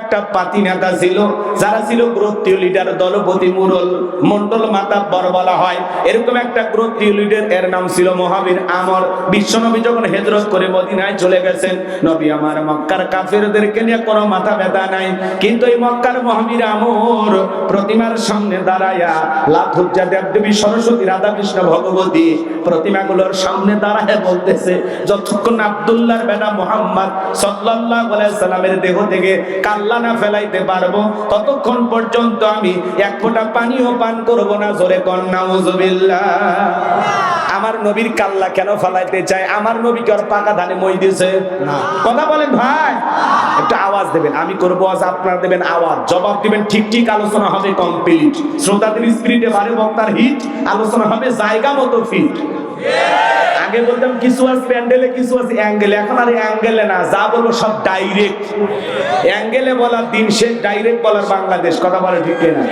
একটা পাতি নেতা ছিল, যারা ছিল গোত্রীয় লিডার, দলপতি, মুরল, মন্ডল মাতাব্বর বলা হয়। এরকম একটা গোত্রীয় লিডার, এর নাম ছিল মহাবীর আমর। বিশ্বনবী যখন হিজরত করে মদিনায় চলে গেছেন, নবী আমার মক্কার কাফেরদেরকে নিয়ে কোনো মাথা ব্যথা নাই, কিন্তু এই মক্কার মহাবীর আমর প্রতিমার সামনে দাঁড়ায়া লাথুজ্জা দেবদেবী সরস্বতী রাধা কৃষ্ণ ভগবতী প্রতিমাগুলোর সামনে দাঁড়ায় বলতেছে, যতক্ষণ আব্দুল্লাহর বেটা মুহাম্মদ সাল্লাল্লাহু আলাইহি সাল্লামের দেহ থেকে কাল্লা না ফেলাইতে পারবো, ততক্ষণ পর্যন্ত আমি এক ফোঁটা পানিও পান করব না। জোরে কোন নাউজুবিল্লাহ। আমার নবীর কাল্লা কেন ফেলাইতে চায়? আমার নবীকে আর পাকা ধানে মই দিয়েছে না? কথা বলেন ভাই, একটা আওয়াজ দেবেন, আমি করবো আওয়াজ, আপনারা দেবেন আওয়াজ, জবাব দিবেন ঠিক ঠিক। আলোচনা হবে কমপ্লিট, শ্রোতাদের স্পিরিটে বাড়ে, বক্তার হিট, আলোচনা হবে জায়গা মতো ফিট। আগে বলতাম কিছু আছে প্যান্ডেলে, কিছু আছে অ্যাঙ্গেলে, এখন আর অ্যাঙ্গেলে না, যা বলবো সব ডাইরেক্ট। অ্যাঙ্গেলে বলার দিন শেষ, ডাইরেক্ট বলার বাংলাদেশ। কথা বলে ঠিক না?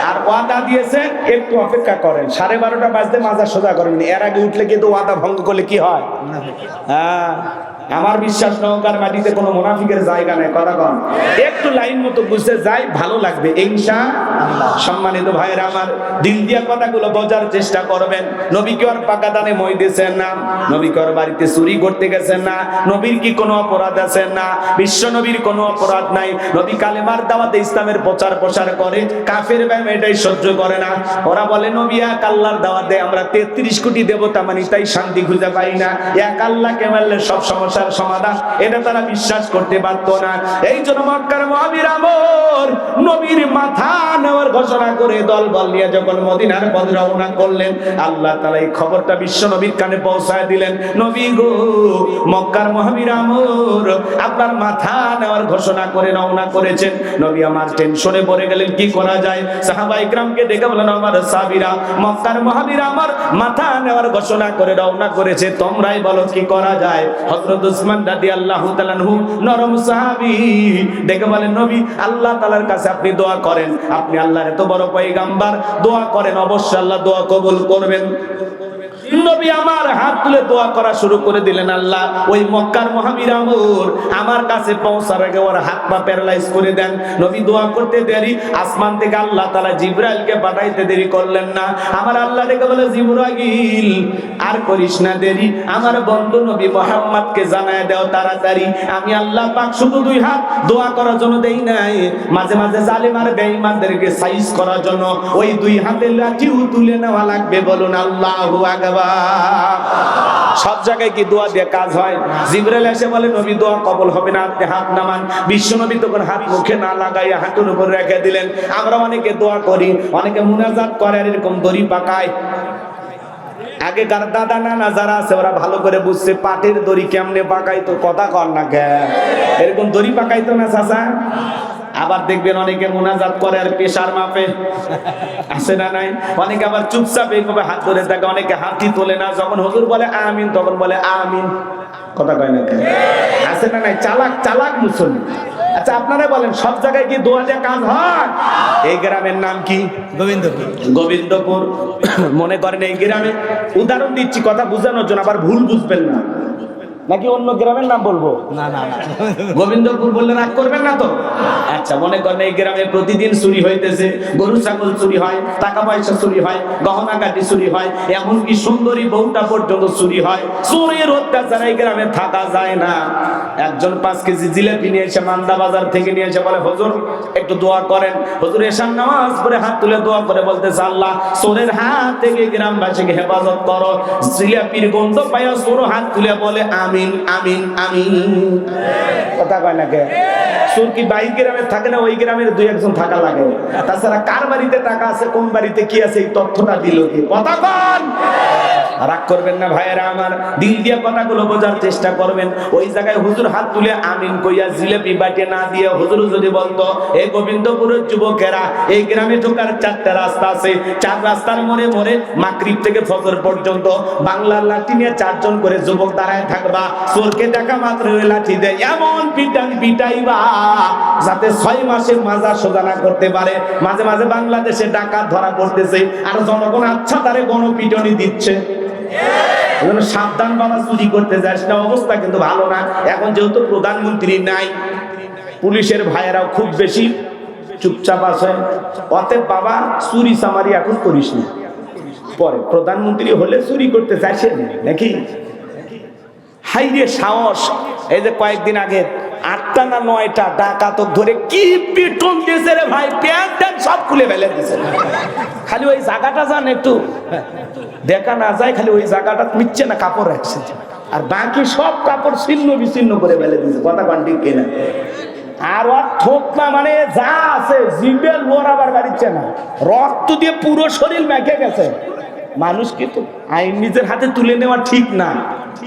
আর ওয়াদা দিয়েছেন, একটু অপেক্ষা করেন, 12:30 বাজতে মাথা সোজা করেন, এর আগে উঠলে কিন্তু ওয়াদা ভঙ্গ করলে কি হয়? হ্যাঁ, আমার বিশ্বাস নৌকার মাটিতে কোনো মুনাফিকের জায়গা নেই। কথা কন, একটু লাইন মতো বুঝতে যাই, ভালো লাগবে ইনশাআল্লাহ। সম্মানিত ভাইয়েরা আমার, দিল দিয়া কথাগুলো বোঝার চেষ্টা করবেন। নবী কি আর পাকা দানে মই দিয়েছেন না? নবী কি আর বাড়িতে চুরি করতে গেছেন না? নবীর কি কোনো অপরাধ আছে? না, বিশ্ব নবীর কোনো অপরাধ নাই। নবী কালেমার দাওয়াতে ইসলামের প্রচার প্রসার করে, কাফের ব্যায়াম এটাই সহ্য করে না। ওরা বলে নবী এক আল্লাহর দাওয়াত দেয়, আমরা 33 কোটি দেবতা মানি, তাই শান্তি খুঁজে পাই না। এক আল্লাহকে মানলে সব সমস্যার সমাধান, এটা তারা বিশ্বাস করতে পারত না। এই জন্য মক্কার মহাবীর আমর নবীর মাথা নেওয়ার ঘোষণা করে দল বল নিয়ে যখন মদিনার পথে রওনা করলেন, আল্লাহ তাআলা এই খবরটা বিশ্ব নবীর কানে পৌঁছায় দিলেন, নবী গো, মক্কার মহাবীর আমর আপনার মাথা নেওয়ার ঘোষণা করে রওনা করেছেন। নবী আমার টেনশনে পড়ে গেলেন, কি করা যায়? সাহাবায়ে কিরামকে ডেকে বলেন, আমার সাহাবীরা, মক্কার মহাবীর আমার মাথা নেওয়ার ঘোষণা করে রওনা করেছে, তোমরাই বলো কি করা যায়? হযরত উসমান রাদিয়াল্লাহু তাআলা আনহু নরম সাহাবী ডেকে বলেন, নবী আল্লাহ তাআলার কাছে আপনি দোয়া করেন, আপনি আল্লাহর এত বড় পয়গম্বর, দোয়া করেন, অবশ্যই আল্লাহ দোয়া কবুল করবেন। নবী আমার হাত তুলে দোয়া করা শুরু করে দিলেন, আল্লাহ ওই মক্কার মহাবীর আমর আমার কাছে পৌঁছার আগে ওর হাত পা প্যারালাইজ করে দেন। নবী দোয়া করতে দেরি, আসমান থেকে আল্লাহ তাআলা জিবরাইলকে পাঠাইতে দেরি করলেন না। আমার আল্লাহ ডেকে বলে, জিবরাইল আর করিস না দেরি, আমার বন্ধু নবী মুহাম্মদকে জানায় দাও তাড়াতাড়ি। আমি আল্লাহ পাক শুধু 2 হাত দোয়া করার জন্য দেই নাই, মাঝে মাঝে জালিম আর বেঈমানদেরকে সাইজ করার জন্য ওই 2 হাতের লাঠিও তুলে নেওয়া লাগবে। বলুন আল্লাহু আকবার। সব জায়গায় কি দোয়া দিয়ে কাজ হয়? জিবরাইল এসে বলে, নবী দোয়া কবুল হবে না, আপনি হাত নামান। বিশ্ব নবী তখন হাত মুখে না লাগাইয়া হাঁটুর উপর রেখে দিলেন। আমরা অনেকে দোয়া করি, অনেকে মুনাজাত করে, আর এরকম দড়ি পাকায়। আগেকার দাদা নানা যারা আছে ওরা ভালো করে বুঝছে পাটের দড়ি কেমনে পাকাইতো। কথা কর না কে, এরকম দড়ি পাকাইতো না চাচা? আবার দেখবেন অনেকে মুনাজাত করে আর পেশার মাপে, আছে না নাই? অনেকে আবার চুপচাপ এইভাবে হাত ধরে থাকে, অনেকে হাতই তোলে না, যখন হুজুর বলে আমিন তখন বলে আমিন। কথা কয় না কেন? আছে না নাই? চালাক চালাক মুসল্লি। আচ্ছা আপনারা বলেন, সব জায়গায় কি দোয়া দিয়ে কাজ হয়? এই গ্রামের নাম কি? গোবিন্দপুর। গোবিন্দপুর। মনে করেন এই গ্রামে, উদাহরণ দিচ্ছি কথা বোঝানোর জন্য, আবার ভুল বুঝবেন না, নাকি অন্য গ্রামের নাম বলবো? না না, গোবিন্দপুর বললে রাগ করবেন না তো? আচ্ছা, মনে করেন এই গ্রামে প্রতিদিন চুরি হইতেছে, গরু ছাগল চুরি হয়, টাকা পয়সা চুরি হয়, গহনা গাটি চুরি হয়, এমনকি সুন্দরী বউটা পর্যন্ত চুরি হয়। চোরের অত্যাচার এই গ্রামে থাকা যায় না। একজন 5 কেজি জিলাপি নিয়ে এসে মান্দা বাজার থেকে নিয়ে এসে বলে, হুজুর একটু দোয়া করেন। হুজুর এশার নামাজ পড়ে হাত তুলে দোয়া করে বলতেছে, আল্লাহ চোরের হাত থেকে গ্রামবাসীকে হেফাজত করো। জিলাপির গন্ধ পাইয়া চোর হাত তুলে বলে আমিন আমিন আমিন। কথা কয় না কে? চোর কি বাইক গ্রামে থাকে না, ওই গ্রামের 2-1 থাকা লাগে? তাছাড়া কার বাড়িতে টাকা আছে, কোন বাড়িতে কি আছে, এই তথ্যটা দিল কি? কথা কন। রাগ করবেন না ভাইয়েরা আমার, দিল দিয়ে কথাগুলো বোঝার চেষ্টা করবেন। ওই জায়গায় হুজুর হাত তুলে আমিন কইয়া জিলাপি বাটে না দিয়ে হুজুর যদি বলতো, এই গোবিন্দপুরের যুবকেরা, এই গ্রামে ঢোকার 4টা রাস্তা আছে, 4 রাস্তার মোড়ে মোড়ে মাগরিব থেকে ফজর পর্যন্ত বাংলার লাঠি নিয়ে 4 জন করে যুবক দাঁড়ায় থাকবা, চোরকে দেখা মাত্র ওই লাঠি দেয় এমন পিটান পিটাইবা যাতে 6 মাসে মাজা সোজা না করতে পারে। মাঝে মাঝে বাংলাদেশে ডাকাত ধরা পড়তেছে, আর জনগণ আচ্ছা তারে গণপিটনি দিচ্ছে। সাবধান বাবা, চুরি করতে যাস না। অবস্থা কিন্তু ভালো না। এখন যেহেতু প্রধানমন্ত্রী নাই, পুলিশের ভাইয়েরাও খুব বেশি চুপচাপ আছে। অতএব বাবা চুরি চামারি এখন করিস না, পরে প্রধানমন্ত্রী হলে চুরি করতে চাইছে নাকি? হাইরে সাহস! এই যে কয়েকদিন আগে 8টা না 9টা ডাকাতক ধরে কি পিটন দিয়েছে রে ভাই, প্যান্ট ট্যান্ট সব খুলে ফেলে দিয়েছে। খালি ওই জায়গাটা যান একটু দেখা না যায়, খালি ওই জায়গাটা মিচ্ছে না কাপড় রাখছে, আর বাকি সব কাপড় ছিন্ন বিচ্ছিন্ন করে ফেলে দিয়েছে। কথা কান ঠিক কিনা? আর ওর থোপনা মানে যা আছে জিবেল ওর আবার বাড়িচ্ছে না, রক্ত দিয়ে পুরো শরীর মেখে গেছে। মানুষ কিন্তু আইন নিজের হাতে তুলে নেওয়া ঠিক না,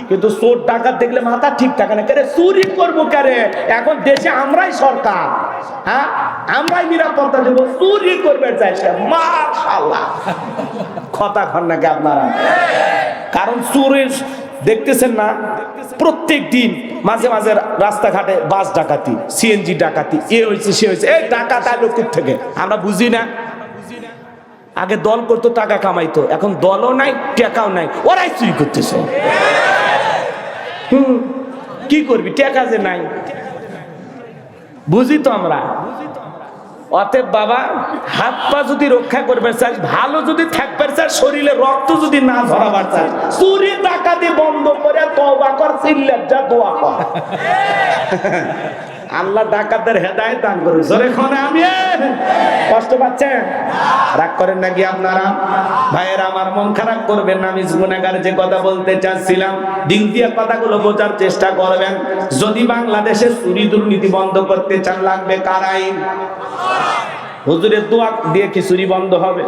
কিন্তু চোর ডাকাত দেখলে মাথা ঠিক থাকে না। কেরে চুরি করবো কেরে? এখন দেশে আমরাই সরকার, হ্যাঁ আমরাই নিরাপত্তা দেবো, চুরি করবে চাইছে। মাশাআল্লাহ, কথা কন নাকি আপনারা? কারণ চোরের দেখতেছেন না প্রত্যেক দিন মাঝে মাঝে রাস্তাঘাটে বাস ডাকাতি, সিএনজি ডাকাতি, এ হয়েছে সে হয়েছে। এই ডাকাত আলো থেকে আমরা বুঝি না। আগে দল করতো, টাকা কামাইতো, এখন দলও নাই, টাকাও নাই, ওরাই চুরি করতেছে। কি করবি, টাকা যে নাই, বুঝি তো আমরা। অতএব বাবা হাত পা যদি রক্ষা করবে চাস, ভালো যদি থাকবে চাস, শরীরে রক্ত যদি না ঝরাবার চাস, চুরি ডাকাতি বন্ধ করে তওবা কর, সিল্লাত যা দোয়া কর। আল্লাহ ডাকাতদের হেদায়েত দান করুন। জোরে কোনে আমিন। কষ্ট পাচ্ছেন? রাগ করেন নাকি আপনারা? ভাইয়েরা আমার, মন খারাপ করবেন না। আমি গুনাহগার যে কথা বলতে চাচ্ছিলাম, দিল দিয়ে কথাগুলো বোঝার চেষ্টা করবেন। যদি বাংলাদেশে চুরি দুর্নীতি বন্ধ করতে চান, লাগবে কার আইন? হুজুরের দোয়া দিয়ে কি চুরি বন্ধ হবে?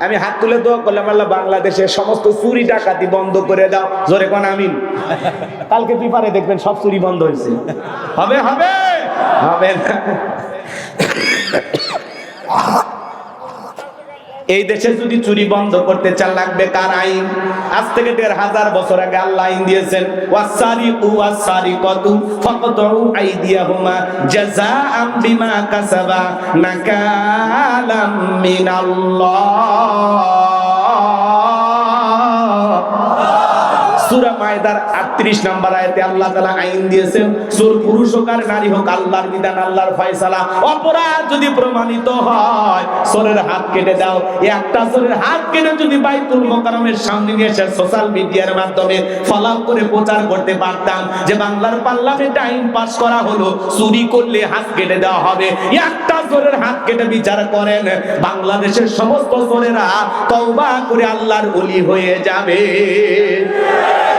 আমি হাত তুলে দোয়া করলাম, আল্লাহ বাংলাদেশের সমস্ত চুরি ডাকাতি বন্ধ করে দাও। জোরে কোন আমিন। কালকে পেপারে দেখবেন সব চুরি বন্ধ হয়েছে। হবে হবে হবে না। এই দেশে যদি চুরি বন্ধ করতে চান, লাগবে কার আইন? আজ থেকে 1500 বছর আগে আল্লাহ আইন দিয়েছেন, ওয়াসারিকু ওয়াসারিকাতু ফাকতাউ আইদিয়াহুমা জাযাআম বিমা কাসাবা নাকালাম মিনাল্লাহ। সূরা মায়দার 38 নম্বর আয়াতে আল্লাহ তাআলা আইন দিয়েছেন, চোর পুরুষ হোক আর নারী হোক, আল্লাহর বিধান, আল্লাহর ফয়সালা। অপরাধ যদি প্রমাণিত হয়, চোরের হাত কেটে দাও। একটা চোরের হাত কেটে যদি বাইতুল মোকাররমের সামনে নিয়ে এসে সোশ্যাল মিডিয়ার মাধ্যমে ফলাও করে প্রচার করতে পারতাম যে বাংলার পার্লামেন্টে আইন পাস করা হলো, চুরি করলে হাত কেটে দেওয়া হবে, একটা চোরের হাত কেটে বিচার করেন, বাংলাদেশের সমস্ত চোরেরা তওবা করে আল্লাহর ওলি হয়ে যাবে।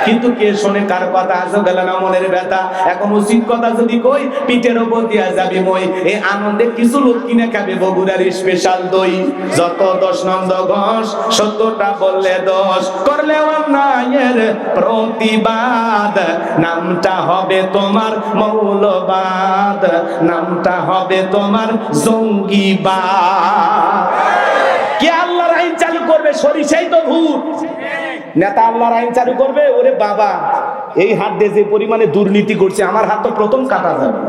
কিন্তু কে শোনে কার কথা? আসো গেল না মনের ব্যথা। এখন উচিত কথা যদি কই, পিঠের ওপর দিয়া যাবে মই। এই আনন্দে কিছু লোক কিনে খাবে বগুড়ার স্পেশাল দই। যত 10 নন্দ ঘোষ, 70টা বললে দোষ, করলে অন্যায়ের প্রতিবাদ, নামটা হবে তোমার মৌলবাদ, নামটা হবে তোমার জঙ্গিবাদ। কে আল্লাহর আইন চালু করবে? সরিষাই তো ভূত। নেতা আল্লাহর আইন চালু করবে? ওরে বাবা, এই হাত দিয়ে যে পরিমাণে দুর্নীতি করছে, আমার হাত তো প্রথম কাটা যাবে।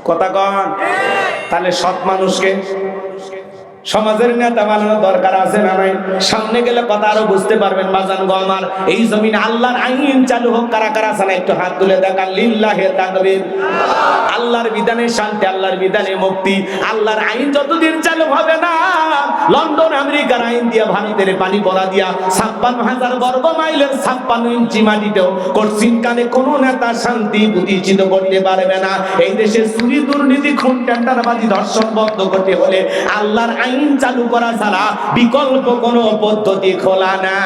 কথা কন। তাহলে সৎ মানুষকে সমাজের নেতা বানানোর দরকার আছে না নাই? সামনে গেলে কথা আরো বুঝতে পারবেন। বাজান গো আমার, এই জমিনে আল্লাহর আইন চালু হোক। কারা কারা আছে না একটু হাত তুলে দেখান। লিল্লাহে তাকবীর। আল্লাহর বিধানে শান্তি, আল্লাহর বিধানে মুক্তি। আল্লাহর আইন যতদিন চালু হবে না, লন্ডন আমেরিকার আইন দিয়া, ভারতের পানি পড়া দিয়া 56,000 বর্গ মাইলের 56 ইঞ্চি মাটিতেও কঠিন কানে কোন নেতা শান্তি প্রতিষ্ঠিত করতে পারবে না। এই দেশে চুরি দুর্নীতি খুন টেন্ডারবাজি ধর্ষণ বন্ধ করতে হলে আল্লাহর আইন চালু করা ছাড়া বিকল্প কোনো পদ্ধতি খোলা না।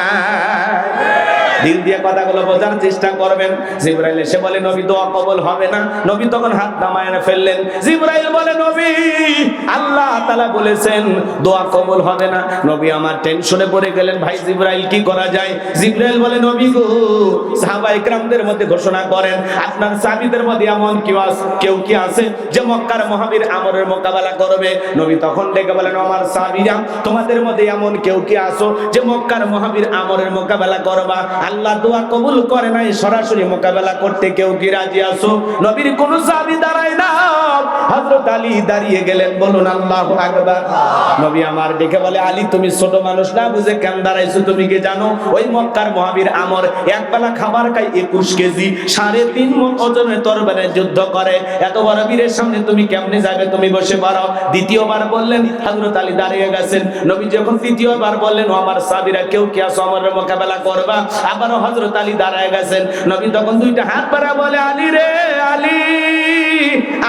দিল দিয়ে কথাগুলো বোঝার চেষ্টা করবেন। জিবরাইল এসে বলে, নবী দোয়া কবুল হবে না। নবী তখন হাত নামায় ফেললেন। জিবরাইল বলে, নবী আল্লাহ তাআলা বলেছেন দোয়া কবুল হবে না। নবী আমার টেনশনে পড়ে গেলেন, ভাই জিবরাইল কি করা যায়? জিবরাইল বলে, নবী গো, সাহাবায়ে কেরামদের মধ্যে ঘোষণা করেন, আপনার সাহাবীদের মধ্যে এমন কেউ কি আছে যে মক্কার মহাবীর আমরের মোকাবেলা করবে? নবী তখন ডেকে বলেন, আমার সাহাবীরা, তোমাদের মধ্যে এমন কেউ কি আছো যে মক্কার মহাবীর আমরের মোকাবেলা করবা? আল্লাহ দোয়া কবুল করে নাই, সরাসরি মোকাবেলা করতে কেউ কি রাজি আছো? নবীর কোন সাহাবী দাঁড়ায় না, হযরত আলী দাঁড়িয়ে গেলেন। বলুন আল্লাহু আকবার। নবী আমার দেখে বলে, আলী তুমি ছোট মানুষ না বুঝে কেন দাঁড়াইছো? তুমি কি জানো ওই মক্কার মহাবীর আমর একবেলা খাবার খায় 21 কেজি, 3.5 মণ ওজনের তরবারে যুদ্ধ করে। এত বড় বীরের সামনে তুমি কেমনে যাবে? তুমি বসে পড়ো। দ্বিতীয়বার বললেন, হযরত আলী দাঁড়িয়ে গেছেন। নবী যখন তৃতীয়বার বললেন, ও আমার সাহাবীরা কেউ কি আছো আমার মোকাবেলা করবা? আবারও হযরত আলী দাঁড়ায় গেছেন। নবী তখন দুইটা হাত বাড়া বলে, আলী রে আলী,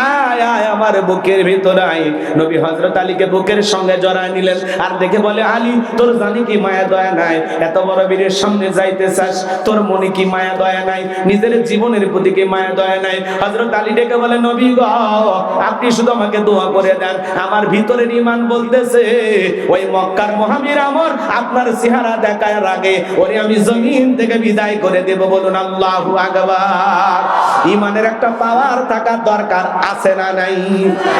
আয় আয় আমার বুকের ভিতরে আয়। নবী হযরত আলীকে বুকের সঙ্গে জড়ায় নিলেন আর দেখে বলে, আলী তোর জানি কি মায়া দয়া নাই? এত বড় বীরের সামনে যাইতে চাস, তোর মনে কি মায়া দয়া নাই? নিজের জীবনের প্রতি কি মায়া দয়া নাই? হযরত আলী ডেকে বলে, নবী গো আপনি শুধু আমাকে দোয়া করে দেন, আমার ভিতরের ঈমান বলতেছে ওই মক্কার মহাবীর আমর আপনার চেহারা দেখার আগে ওরে আমি জমিন থেকে বিদায় করে দেব। বলুন আল্লাহু আকবার। ঈমানের একটা পাওয়ার থাকা দরকার, আছে না নাই?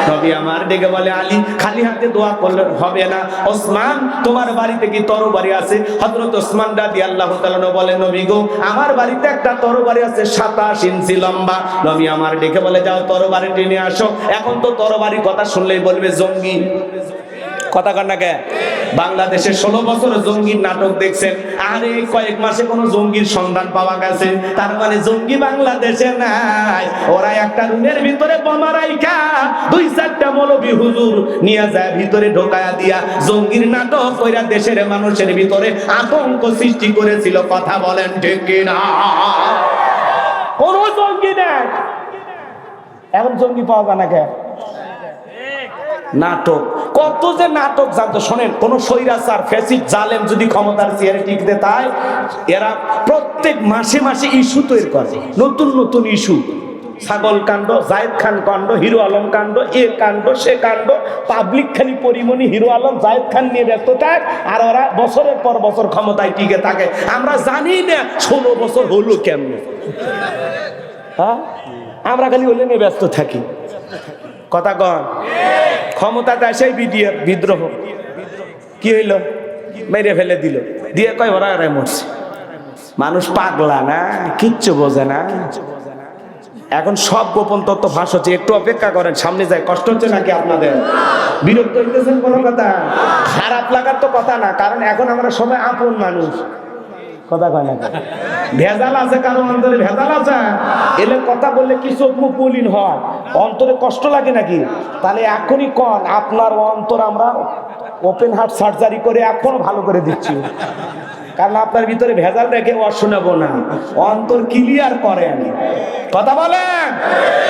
নবী আমার ডেকে বলে, আলী খালি হাতে দোয়া করলে হবে না। ওসমান তোমার বাড়িতে কি তরবারি আছে? হযরত ওসমান রাদিয়াল্লাহু তাআলা বলেন, নবী গো আমার বাড়িতে একটা তরবারি আছে 27 ইঞ্চি লম্বা। নবী আমার ডেকে বলে, যাও তরবারি টেনে আসো। এখন তো তরবারি কথা শুনলেই বলবে জঙ্গি। কথা কন না কে? বাংলাদেশে 16 বছর জঙ্গির নাটক দেখছেন, আর এই কয়েক মাসে কোন জঙ্গির সন্ধান পাওয়া গেছে? তার মানে জঙ্গি বাংলাদেশে নাই। ওরা একটা রুমের ভিতরে বোমা রাইখা 2-4টা মৌলবী হুজুর নিয়ে যায় ভিতরে ঢোকায়া দিয়া জঙ্গির নাটক কইরা দেশের মানুষের ভিতরে আতঙ্ক সৃষ্টি করেছিল। কথা বলেন ঠিক কিনা? কোন জঙ্গি নাই, এখন জঙ্গি পাওয়া যায় না কে? নাটক, কত যে নাটক জানতো। শোনেন, কোন স্বৈরাচার ফ্যাসিস্ট জালেম যদি ক্ষমতার চেয়ারে টিকতে তাই এরা প্রত্যেক মাসে মাসে ইস্যু তৈরি করে, নতুন নতুন ইস্যু। ছাগল কাণ্ড, জায়েদ খান কাণ্ড, হিরো আলম কাণ্ড, এ কাণ্ড সে কাণ্ড, পাবলিক খালি পরিমণি হিরো আলম জায়েদ খান নিয়ে ব্যস্ত থাক, আর ওরা বছরের পর বছর ক্ষমতায় টিকে থাকে। আমরা জানি না 16 বছর হলো কেমনে। হ্যাঁ, আমরা খালি হলে নিয়ে ব্যস্ত থাকি। কথা কন? ক্ষমতাতে আসে বিডিআর বিদ্রোহ কি হইল? মেরে ফেলে দিল, দিয়ে কয় ওরা মরছে। মানুষ পাগলা না, কিচ্ছু বোঝে না। এখন সব গোপন তথ্য ফাঁস হচ্ছে। একটু অপেক্ষা করেন, সামনে যায়। কষ্ট হচ্ছে নাকি আপনাদের? বিরক্ত হইতেছেন? কোনো কথা খারাপ লাগার তো কথা না, কারণ এখন আমরা সবাই আপন মানুষ। কথা কয় না? ভেজাল আছে কারো অন্তরে? ভেজাল আছে? এলে কথা বললে কি চোখ মুখ মলিন হয়? অন্তরে কষ্ট লাগে নাকি? তাহলে এখনই কন, আপনার অন্তর আমরা ওপেন হার্ট সার্জারি করে এখন ভালো করে দিচ্ছি, কারণ আপনার ভিতরে ভেজাল রেখে শোনাবো না। অন্তর ক্লিয়ার করেন। কথা বলেন,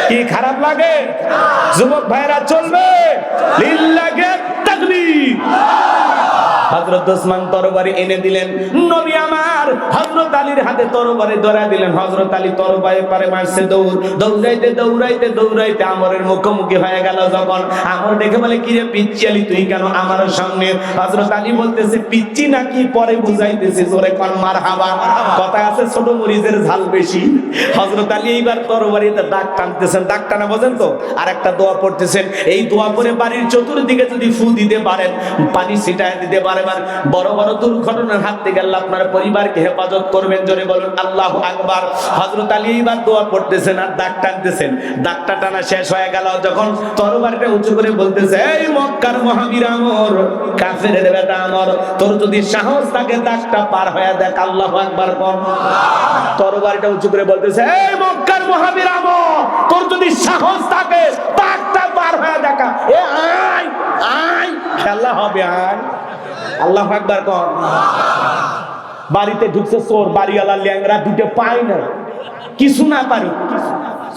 কি খারাপ লাগে? যুবক ভাইরা চলবে লিল্লাহি তাকবীর। হযরত ওসমান তরবারি এনে দিলেন। নবী আমার হযরত আলীর হাতে তরবারি ধরা দিলেন। হযরত আলী তরবারি পারে মারছে দৌড়, দৌড়াইতে দৌড়াইতে দৌড়াইতে আমরের মুখোমুখি হয়ে গেল। যখন আমর দেখে বলে, কি রে পিচ্চি আলী তুই কেন আমার সামনে? হযরত আলী বলতেছে, পিচ্চি নাকি পরে বুঝাইতেছি, জোরে কোন মারহাবা। কথা আছে ছোট মরিচের ঝাল বেশি। হযরত আলী এইবার তরবারিতে দাগ টানতেছেন, দাগ টানা বোঝেন তো? আর একটা দোয়া পড়তেছেন। এই দোয়া পড়ে বাড়ির চতুর্দিকে যদি ফু দিতে পারেন, পানি ছিটায় দিতে পারেন, বড় বড় দুর্ঘটনার হাত থেকে আল্লাহ আপনার পরিবারকে হেফাজত করবেন। জোরে বলুন আল্লাহু আকবার। হযরত আলী এইবার দোয়া পড়তেছেন আর দাগ টানতেছেন। দাগটা টানা শেষ হয়ে গেল যখন তরবারিটা উঁচু করে বলতেছে, এই মক্কার মহাবীর আমর, কাফেরের বেটা আমর, তোর যদি সাহস থাকে দাগটা পার হয়ে দেখ। আল্লাহু আকবার বল। তরবারিটা উঁচু করে বলতেছে, এই মক্কার মহাবীর আমর, তোর যদি সাহস থাকে দাগটা পার হয়ে দেখা। এ আয় আয়, খেলা হবে। আয়। আল্লাহু আকবার কর। বাড়িতে ঢুকছে চোর, বাড়িওয়ালা ল্যাংরা দুটো পায় না, কিছু না পারি,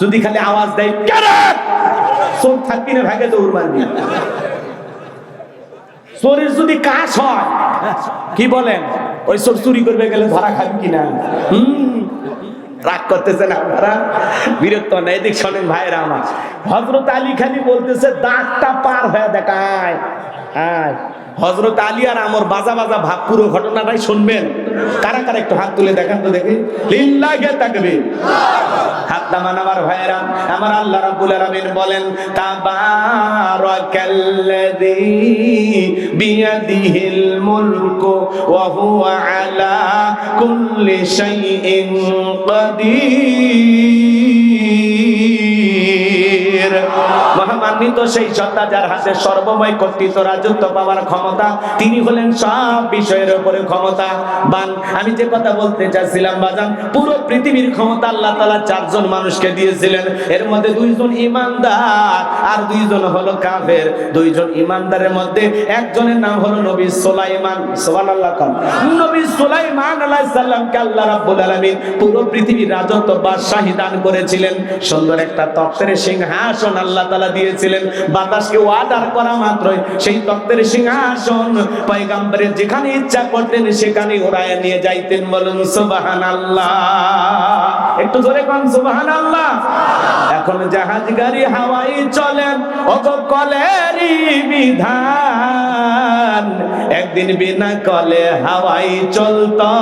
যদি খালি আওয়াজ দেয় চোর থাকবি না, ভাগে দৌড় মারবি। চোরের যদি কাজ হয়, কি বলেন, ওই চোর চুরি করবে গেলে ধরা খাবি কিনা? রাগ করতেছেন আপনারা? বিরক্ত না? এদিক শোনেন ভাইরা আমার। হযরত আলী খালি বলতেছে, দাগটা পার হয়ে দেখায়। হ্যাঁ, হযরত আলী আর আমর বাজা বাজা ভাব, পুরো ঘটনাটাই শুনবেন। কারা কারা একটু হাত তুলে দেখান তো দেখি। লিল্লাহি তাকবীর। হাত নামান আমার ভাইরা আমার। আল্লাহ রাব্বুল আলামিন বলেন, তাবারাক তাবারাকাল্লাযী বিয়াদিহিল মুলকু ওয়া হুয়া আলা কুল্লি শাইইন কাদির। মহামান্বিত সেই সত্তা যার হাতে সর্বময় কর্তৃত্ব রাজত্ব পাওয়ার ক্ষমতা, তিনি হলেন সব বিষয়ের উপরে ক্ষমতা বান। আমি যে কথা বলতে চাচ্ছিলাম বাজান, পুরো পৃথিবীর ক্ষমতা আল্লাহ তাআলা চারজন মানুষকে দিয়েছিলেন। এর মধ্যে দুইজন ইমানদার আর দুইজন হলো কাফের। দুইজন ইমানদারের মধ্যে একজনের নাম হলো নবী সুলাইমান। সুবহানাল্লাহ। নবী সুলাইমান আলাইহিস সালামকে আল্লাহ রাব্বুল আলামিন পুরো পৃথিবীর রাজত্ব বাদশাহী দান করেছিলেন। সুন্দর একটা তখ্তের সিংহাসন আল্লাহ তাআলা দিয়েছিলেন। বাতাসকে অর্ডার করা মাত্রই সেই তখ্তের সিংহাসন পয়গম্বরের যেখানে ইচ্ছা করতেন সেখানে ওড়ায় নিয়ে যাইতেন। বলুন সুবহানাল্লাহ। একটু জোরে কোন সুবহানাল্লাহ। এখন জাহাজ গাড়ি হাওয়াই চলেন ওগো কলেরই বিধান। একদিন বিনা কলে হাওয়াই চলতো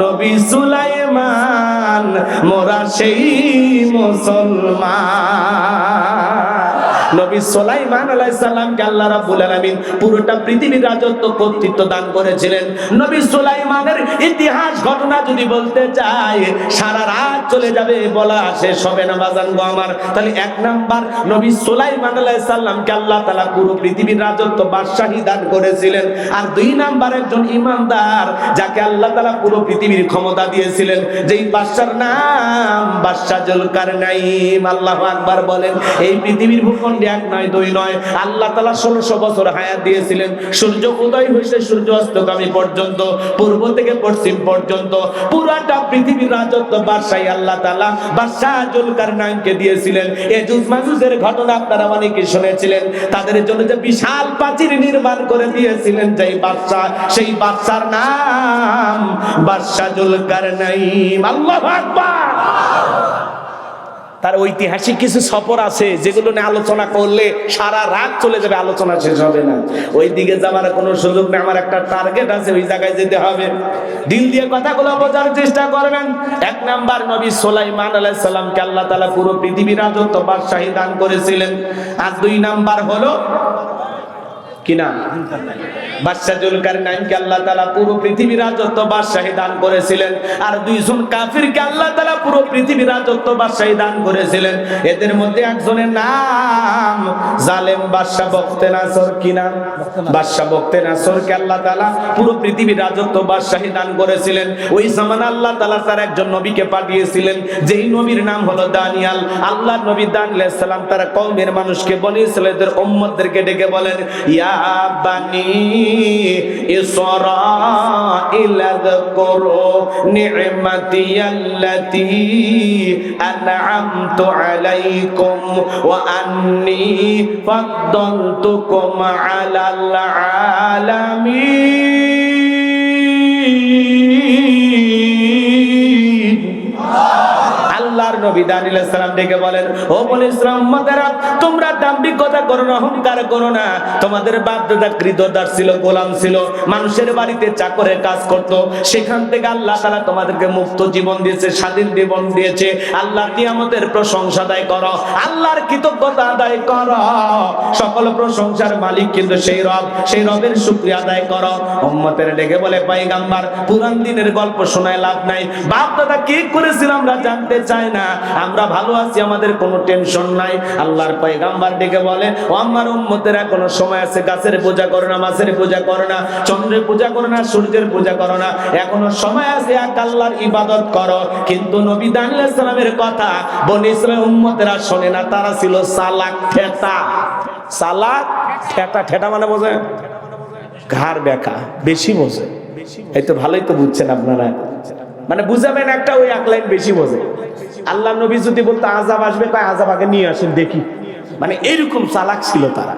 নবী সুলাইমান, মোরা সেই মুসলমান। নবী সুলাইমান আলাইহিস সালামকে আল্লাহ রাব্বুল আলামিন পুরোটা পৃথিবীর রাজত্ব কর্তৃত্ব দান করেছিলেন। নবী সুলাইমানের ইতিহাস ঘটনা যদি বলতে চাই সারা রাত চলে যাবে, বলা শেষ হবে না বাজান গো আমার। তাহলে এক নাম্বার নবী সুলাইমান আলাইহিস সালামকে আল্লাহ তাআলা পুরো পৃথিবীর রাজত্ব বাদশাহী দান করেছিলেন। আর দুই নাম্বার একজন ইমানদার যাকে আল্লাহ তাআলা পুরো পৃথিবীর ক্ষমতা দিয়েছিলেন, যেই বাদশার নাম বাদশা জুলকারনাইন। আল্লাহু আকবার বলেন। এই পৃথিবীর ভূখণ্ডে এক নয় দুই নয় আল্লাহ তাআলা 1600 বছর হায়াত দিয়েছিলেন। সূর্য উদয় হইছে সূর্য অস্তগামী পর্যন্ত, পূর্ব থেকে পশ্চিম পর্যন্ত পুরাটা পৃথিবীর রাজত্ব বাদশাহী আল্লাহ তাআলা বাদশা জুলকারনাইনকে দিয়েছিলেন। এজুজ মাজুজের ঘটনা আপনারা অনেকে শুনেছিলেন। তাদের জন্য যে বিশাল প্রাচীর নির্মাণ করে দিয়েছিলেন যেই বাদশা, সেই বাদশার নাম বাদশা জুলকারনাইন। আল্লাহু আকবার। তার ঐতিহাসিক কিছু সফর আছে যেগুলো নিয়ে আলোচনা করলে সারা রাত চলে যাবে, আলোচনা শেষ হবে না। ওই দিকে যাওয়ার কোনো সুযোগ নেই। আমার একটা টার্গেট আছে, ওই জায়গায় যেতে হবে। দিল দিয়ে কথাগুলো বোঝার চেষ্টা করবেন। এক নাম্বার নবী সুলাইমান আলাইহিস সালামকে আল্লাহ তাআলা পুরো পৃথিবীর রাজত্ব বাদশাহী দান করেছিলেন। আর দুই নাম্বার হলো কিনা বাদশা জুলকারনাইনকে আল্লাহ তাআলা পুরো পৃথিবীর রাজত্ব বাদশাহী দান করেছিলেন। আর দুইজন কাফিরকে আল্লাহ তাআলা পুরো পৃথিবীর রাজত্ব বাদশাহী দান করেছিলেন। এদের মধ্যে একজনের নাম জালেম বাদশা বখতেনাসর। কিনা বাদশা বখতেনাসরকে আল্লাহ তাআলা পুরো পৃথিবীর রাজত্ব বাদশাহী দান করেছিলেন। ওই জামানে আল্লাহ তাআলা তার একজন নবীকে পাঠিয়েছিলেন, যেই নবীর নাম হলো দানিয়াল। আল্লাহর নবী দানিয়াল আলাইহিস সালাম তার কওমের মানুষকে বনি ইসরাঈলের উম্মতদেরকে ডেকে বলেন, ইয়া বানি ইসরাঈল আযকুরু নি'মাতিয়াল্লাতী আন'আমতু আলাইকুম ওয়া আন্নী ফাদ্দালতুকুম আলাল আলামিন। আল্লাহর নবী দানিয়াল আলাইহিস সালাম ডেকে বলেন, ও বনি ইসরাঈল উম্মতেরা, তোমরা দাম্ভিকতা করো না, অহংকার করো না। তোমাদের বাপ দাদা ক্রীতদাস ছিল, গোলাম ছিল, মানুষের বাড়িতে চাকরের কাজ করত। সেখান থেকে আল্লাহ তাআলা তোমাদেরকে মুক্ত জীবন দিয়েছে, স্বাধীন জীবন দিয়েছে। আল্লাহর নিয়ামতের প্রশংসা আদায় করো, আল্লাহর কৃতজ্ঞতা আদায় করো। সকল প্রশংসার মালিক কিন্তু সেই রব, সেই রবের শুকরিয়া আদায় করো। উম্মতেরা ডেকে বলে, পয়গম্বর, পুরান দিনের গল্প শোনায় লাভ নাই। বাপ দাদা কি করেছিল আমরা জানতে চাই না, আমরা ভালো আছি, আমাদের কোনো টেনশন নাই। আল্লাহর পয়গম্বর ডেকে বলে, ও আমার উম্মতেরা, কোনো সময় আছে গাছের পূজা করো না, মাছের পূজা করো না, চন্দ্রের পূজা করো না, সূর্যের পূজা করো না, এখনো সময় আছে, এক আল্লাহর ইবাদত করো। কিন্তু নবী দানিয়াল আলাইহিস সালামের কথা বনি ইসরাঈল উম্মতেরা শোনে না। তারা ছিল চালাক ঠেটা। চালাক ঠেটা, ঠেটা মানে বোঝে ঘাড় বেঁকা, বেশি বোঝে। এই তো ভালোই তো বুঝছেন আপনারা, মানে বুঝাবেন একটা, ওই এক লাইন বেশি বোঝে। আল্লাহ নবী যদি বলতো আযাব আসবে, কয় আযাব আগে নিয়ে আসেন দেখি, মানে এরকম চালাক ছিল তারা।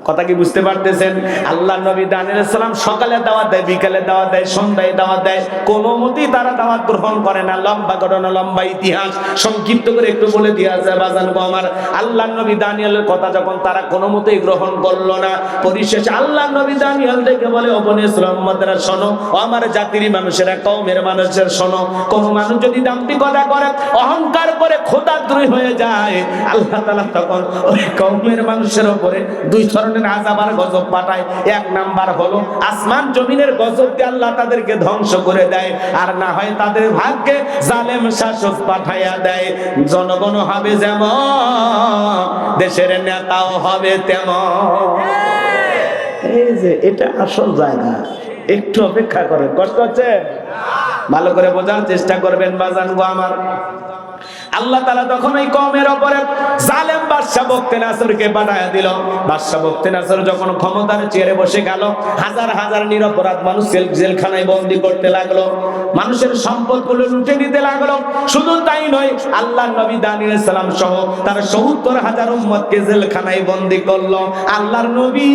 কথা কি বুঝতে পারতেছেন? আল্লাহ নবী দানিয়েল আলাইহিস সালাম সকালে দাওয়াত দেয়, বিকালে দাওয়াত দেয়, সন্ধ্যায় দাওয়াত দেয়, কোনো মতেই তারা দাওয়াত গ্রহণ করে না। লম্বা ঘটনা, লম্বা ইতিহাস, সংক্ষিপ্ত করে একটু বলে দিয়া যায় বাজান গো আমার। আল্লাহ নবী দানিয়েলের কথা যখন তারা কোনো মতেই গ্রহণ করলো না, পরিশেষে আল্লাহ নবী দানিয়েল দেখে বলে, ও বনি ইসরাঈল উম্মতেরা শোনো, ও আমার জাতির মানুষেরা, কওমের মানুষের শোনো, কোন মানুষ যদি দাম্ভিকতা করে, অহংকার করে, খোদাদ্রোহী হয়ে যায়, আল্লাহ তাআলা তখন ওই কওমের মানুষের উপরে দুই ধরনের আযাব আর গজব পাঠায়। এক নাম্বার হলো আসমান জমিনের গজব দিয়ে আল্লাহ তাদেরকে ধ্বংস করে দেয়, আর না হয় তাদের ভাগ্যে জালেম শাসক পাঠাইয়া দেয়। জনগণ হবে যেমন, দেশের নেতাও হবে তেমন। এই যে এটা আসল জায়গা, একটু অপেক্ষা করেন। কষ্ট হচ্ছে? ভালো করে বোঝার চেষ্টা করবেন বাজান গো আমার। আল্লাহ তাআলা তখন এই কওমের উপরে জালেম বাদশা বখতিয়ানাসরকে পাঠায়া দিল। বাদশা বখতিয়ানাসর যখন ক্ষমতার চেয়ারে বসে গেল, হাজার হাজার নিরপরাধ মানুষ জেলখানায় বন্দী করতে লাগলো, মানুষের সম্পদগুলো লুটে নিতে লাগলো। শুধু তাই নয়, আল্লাহর নবী দানিয়েল আলাইহিস সালাম সহ তার ৭০,০০০ উম্মতকে জেলখানায় বন্দী করলো। আল্লাহর নবী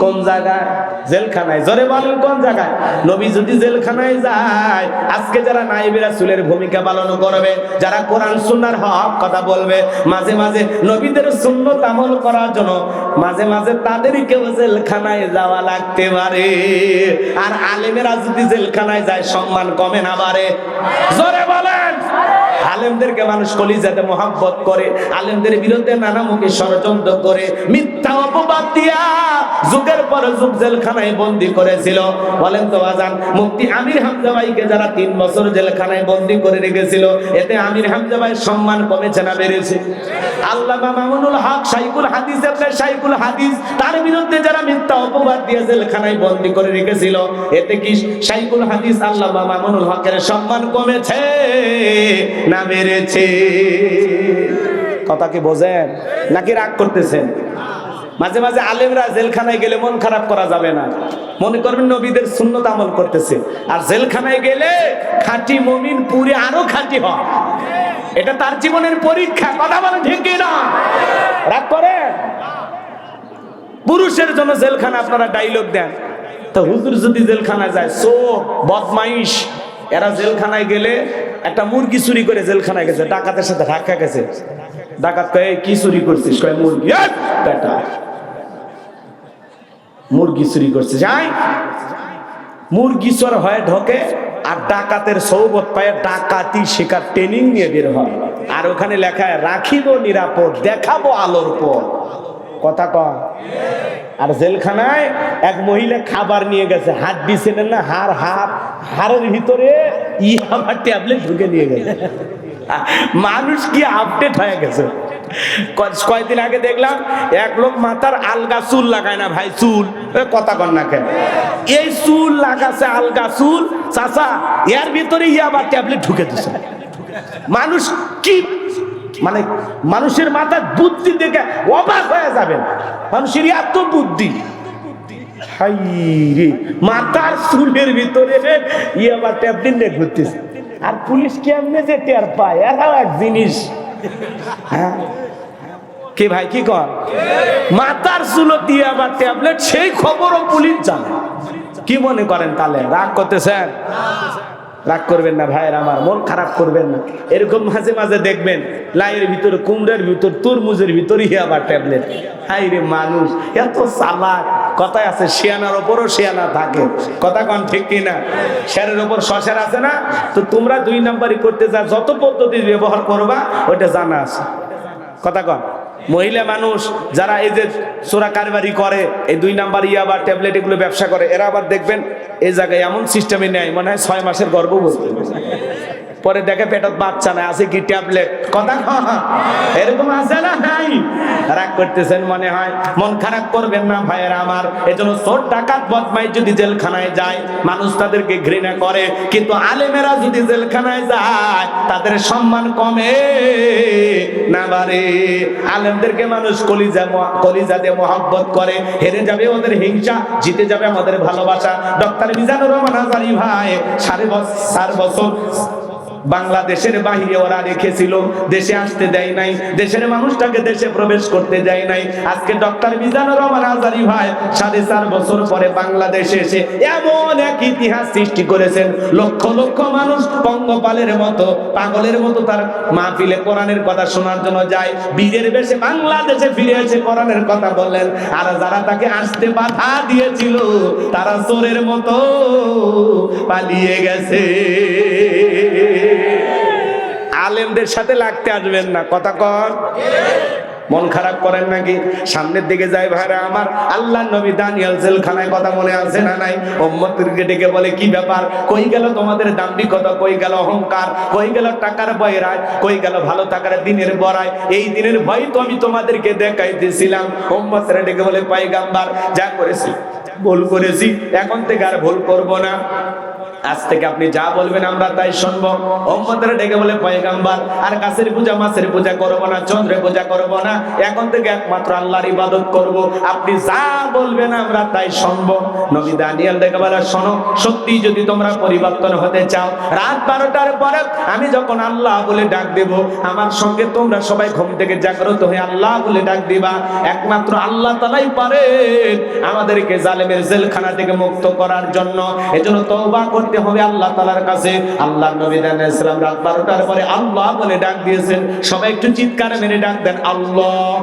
কোন জায়গায়? জেলখানায়। জোরে বলেন কোন জায়গায়? নবী যদি জেলখানায় যায়, আজকে যারা নায়েবে রাসূলের ভূমিকা পালন করবে, যারা কোরআন সুন্নাহর হক কথা বলবে, মাঝে মাঝে নবীদের সুন্নাত আমল করার জন্য মাঝে মাঝে তাদেরকেও জেলখানায় যাওয়া লাগতে পারে। আর আলেমেরা যদি জেলখানায় যায়, সম্মান কমে না বাড়ে? জোরে বলেন। আলেমদেরকে মানুষ কলিজাতে মহব্বত করে, আলেমদের বিরুদ্ধে নানামুখী ষড়যন্ত্র করে, মিথ্যা অপবাদ দিয়া যুগের পর যুগ জেলখানায় বন্দী করেছিল। বলেন তো বাজান, মুফতি আমির হামজা ভাইকে যারা ৩ বছর জেলখানায় বন্দী করে রেখেছিল, এতে আমির হামজা ভাইয়ের সম্মান কমেছে না বেড়েছে? আল্লামা মামুনুল হক শাইখুল হাদিস, আপনার শাইখুল হাদিস, তার বিরুদ্ধে যারা মিথ্যা অপবাদ দিয়ে জেলখানায় বন্দী করে রেখেছিল, এতে কি শাইখুল হাদিস আল্লামা মামুনুল হকের সম্মান কমেছে না বেড়েছে? কথা কি বোঝেন নাকি রাগ করতেছেন? মাঝে মাঝে আলেমরা জেলখানায় গেলে মন খারাপ করা যাবে না। মনে করবেন নবীদের সুন্নত আমল করতেছে, আর জেলখানায় গেলে খাঁটি মুমিন পুরে আরো খাঁটি হয়। এটা তার জীবনের পরীক্ষা। কথা বলেন ঠিক কি না? রাগ করে? পুরুষের জন্য জেলখানা আপনারা ডায়লগ দেন, তো হুজুর যদি জেলখানায় যায়, চোর বদমাইশ, এরা জেলখানায় গেলে একটা মুরগি চুরি করে জেলখানায় গেছে, ডাকাতের সাথে ধাক্কা গেছে। ডাকাত কয়, কি চুরি করছিস? কয় মুরগি। বেটা মুরগি চুরি করছে, যাই মুরগি চোর হয়ে ঢোকে, আর ডাকাতের সৌবত পায়ে ডাকাতি শেখার ট্রেনিং নিয়ে বের হয়। আর ওখানে লেখায়, রাখিব নিরাপদ, দেখাবো আলোর পথ। কথা কয়? আর জেলখানায় এক মহিলা খাবার নিয়ে গেছে, হাড্ডি ছিলেন না, হাড়ের ভিতরে ইয়াবা ট্যাবলেট ঢুকে নিয়ে গেছে। মানুষ কি আপডেট হয়ে গেছে। কয়েকদিন আগে দেখলাম এক লোক মাথার আলগা চুল লাগায় না ভাই, চুল কথা কন না কেন, এই চুল লাগাছে আলগা চুল, চাচা এর ভিতরে ইয়াবা ট্যাবলেট ঢুকে দিছে। মানুষ কি মানে, মানুষের মাথার বুদ্ধি দেখে অবাক হয়ে যাবেন। মানুষের এত বুদ্ধি, হাই রে, মাথার চুলের ভিতরে ইয়াবা ট্যাবলেট নিয়ে ঘুরতেছে। আর পুলিশ কেমনে যে টের পায়, এরাও এক জিনিস। হ্যাঁ কি ভাই, কি কর? মাথার চুলো দিয়ে আবার ট্যাবলেট, সেই খবরও পুলিশ জানে। কি মনে করেন তাহলে? রাগ করতেছেন? রাগ করবেন না ভাইয়ের আমার, মন খারাপ করবেন না। এরকম মাঝে মাঝে দেখবেন লাইয়ের ভিতরে, কুমড়ার ভিতর, তরমুজের ভিতরে আবার ট্যাবলেট। হাই রে মানুষ এত চালাক। কথায় আছে, শিয়ানার ওপরও শিয়ানা থাকে। কথা কন ঠিক কিনা? শেরের ওপর শশের আছে না? তো তোমরা 2 নাম্বারই করতে যা যত পদ্ধতি ব্যবহার করবা, ওইটা জানা আছে। কথা কন। মহিলা মানুষ যারা এই যে চোরা কারবারি করে, এই 2 নাম্বার ইয়াবা ট্যাবলেট এগুলো ব্যবসা করে, এরা আবার দেখবেন এই জায়গায় এমন সিস্টেমে নেয়, মনে হয় 6 মাসের গর্ভবতী, পরে দেখে পেটত বাচ্চা না, আছে কি ট্যাবলেট। কথা এরকম আছে না? নাই। রাগ করতেছেন মনে হয়, মন খারাপ করবেন না ভাইয়েরা আমার। এজন্য চোর ডাকাত বদমাইশ যদি জেলখানায় যায়, মানুষ তাদেরকে ঘৃণা করে, কিন্তু আলেমেরা যদি জেলখানায় যায়, তাদের সম্মান কমে না বাড়ে। আলেমদেরকে মানুষ কলিজা দিয়ে মহব্বত করে। হেরে যাবে ওদের হিংসা, জিতে যাবে আমাদের ভালোবাসা। ডক্টর মিজানুর রহমান আজারি ভাই 4.5 বছর বাংলাদেশের বাহিরে ওরা রেখেছিল, দেশে আসতে দেয় নাই, দেশের মানুষটাকে দেশে প্রবেশ করতে দেয় নাই। আজকে ডক্টর মিজানুর রহমান আজারি ভাই 4.5 বছর পরে বাংলাদেশে এসে এমন এক ইতিহাস সৃষ্টি করেছেন, লক্ষ লক্ষ মানুষ পঙ্গপালের মতো, পাগলের মতো তার মাহফিলে কোরআনের কথা শোনার জন্য যায়। বীরের বেশে বাংলাদেশে ফিরে এসে কোরআনের কথা বললেন। আর যারা তাকে আসতে বাধা দিয়েছিল তারা চোরের মতো পালিয়ে গেছে। আলেমদের সাথে লাগতে আসবেন না, কথা কর। মন খারাপ করেন নাকি? সামনের দিকে যায় ভাইরা আমার। আল্লাহ নবী দানিয়েল জেলখানায়, কথা মনে আছে না নাই? উম্মতকে ডেকে বলে, কি ব্যাপার? কই গেল তোমাদের দাম্ভিকতা? কই গেল অহংকার? কই গেল টাকার বয়রায়? কই গেল ভালো থাকার দিনের বড়ায়? এই দিনের ভয় তো আমি তোমাদেরকে দেখাইতেছিলাম। উম্মতরা ডেকে বলে, পয়গাম্বার যা করেছি ভুল করেছি, এখন থেকে আর ভুল করব না, আজ থেকে আপনি যা বলবেন আমরা তাই শুনবো। উম্মতরা ডেকে বলে, পয়গাম্বার আর গাছের পূজা মাছের পূজা করব না, চন্দ্রের পূজা করব না, এখন থেকে একমাত্র আল্লাহর ইবাদত করব, আপনি যা বলবেন আমরা তাই শুনবো। নবী দানিয়েল ডেকে বলে, শোনো, সত্যি যদি তোমরা পরিবর্তন হতে চাও, রাত 12টার পরে আমি যখন আল্লাহ বলে ডাক দেব, আমার সঙ্গে তোমরা সবাই ঘুম থেকে জাগ্রত হয়ে আল্লাহ বলে ডাক দিবা। একমাত্র আল্লাহ তাআলাই পারেন আমাদেরকে জালেমের জেলখানা থেকে মুক্ত করার জন্য। এজন্য তওবা করতে হবে আল্লাহ তাআলার কাছে। আল্লাহ নবী দানিয়েল সালাম রাত 12টার পরে আল্লাহ বলে ডাক দিয়েছেন। সবাই একটু চিৎকার মেরে ডাক দেন, আল্লাহ।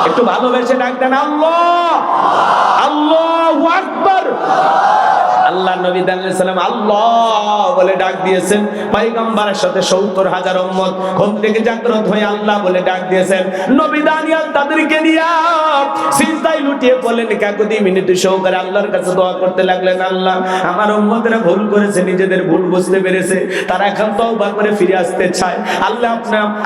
একটু ভালোবেসে ডাক দেন, আল্লাহ। আল্লাহু আকবার। আল্লাহ নবী দানিয়েল সালাম আল্লাহ বলে ডাক দিয়েছেন। পয়গম্বরের সাথে 70,000 উম্মত ঘুম থেকে জাগ্রত হয়ে আল্লাহ বলে ডাক দিয়েছেন। নবী দানিয়েল তাদেরকে নিয়ে সিজদায় লুটিয়ে পড়লেন, 1 মিনিট সহকারে আল্লাহর কাছে দোয়া করতে লাগলেন, আল্লাহ আমার উম্মতরা ভুল করেছে, নিজেদের ভুল বুঝতে পেরেছে, তারা এখন তওবা করে ফিরে আসতে চায়। আল্লাহ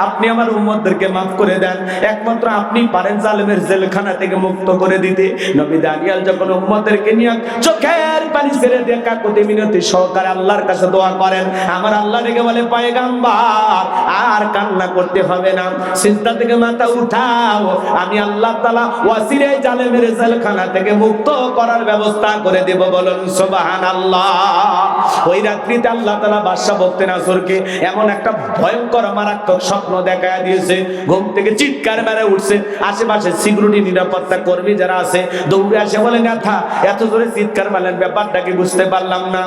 আপনি আমার উম্মতদেরকে মাফ করে দেন, একমাত্র আপনি পারেন জালেমের জেলখানা থেকে মুক্ত করে দিতে। নবী দানিয়েল যখন উম্মতদেরকে নিয়ে চোখের পানি ছেড়ে দিয়ে 1 মিনিট সহকারে আল্লাহর কাছে দোয়া করেন, আমার আল্লাহ ডেকে বলে, পয়গম্বর আর কান্না করতে হবে না, সিজদা থেকে মাথা উঠাও, আমি আল্লাহ তাআলা ওয়াসিলায় জালেমের জেলখানা থেকে মুক্ত করার ব্যবস্থা করে দেব। বলুন সুবহানাল্লাহ। ওই রাত্রিতে আল্লাহ তাআলা বাদশা বখতিয়ার এমন একটা ভয়ঙ্কর মারাত্মক স্বপ্ন দেখায় দিয়েছে, ঘুম থেকে চিৎকার মেরে উঠছে। আশেপাশে সিকিউরিটি নিরাপত্তা কর্মী যারা আছে দৌড়ে আসে, বলে, নেতা এত জোরে চিৎকার মারলেন, ব্যাপারটা কি বুঝতে পারলাম না।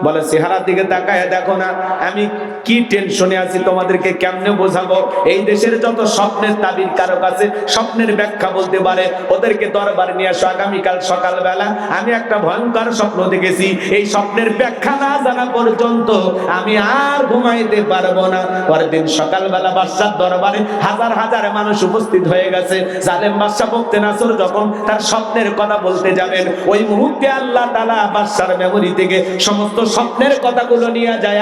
বলে, চেহারার দিকে তাকায় দেখো না আমি কি টেনশনে আছি, তোমাদেরকে কেমনে বোঝাবো। এই দেশের যত স্বপ্নের তাবির কারো কাছে স্বপ্নের ব্যাখ্যা বলতে পারে, ওদেরকে দরবারে নিয়ে আসো। আগামীকাল সকালবেলা আমি একটা ভয়ঙ্কর স্বপ্ন দেখেছি, এই স্বপ্নের ব্যাখ্যা না জানা পর্যন্ত আমি আর ঘুমাইতে পারবো না। পরের দিন সকালবেলা বাদশার দরবারে হাজার হাজার মানুষ উপস্থিত হয়ে গেছে। জালেম বাদশা বখতিয়ার যখন তার স্বপ্নের কথা বলতে যাবেন, ওই মুহূর্তে আল্লাহ তাআলা বাদশার মেমরি থেকে সমস্ত স্বপ্নের কথাগুলো নিয়ে যায়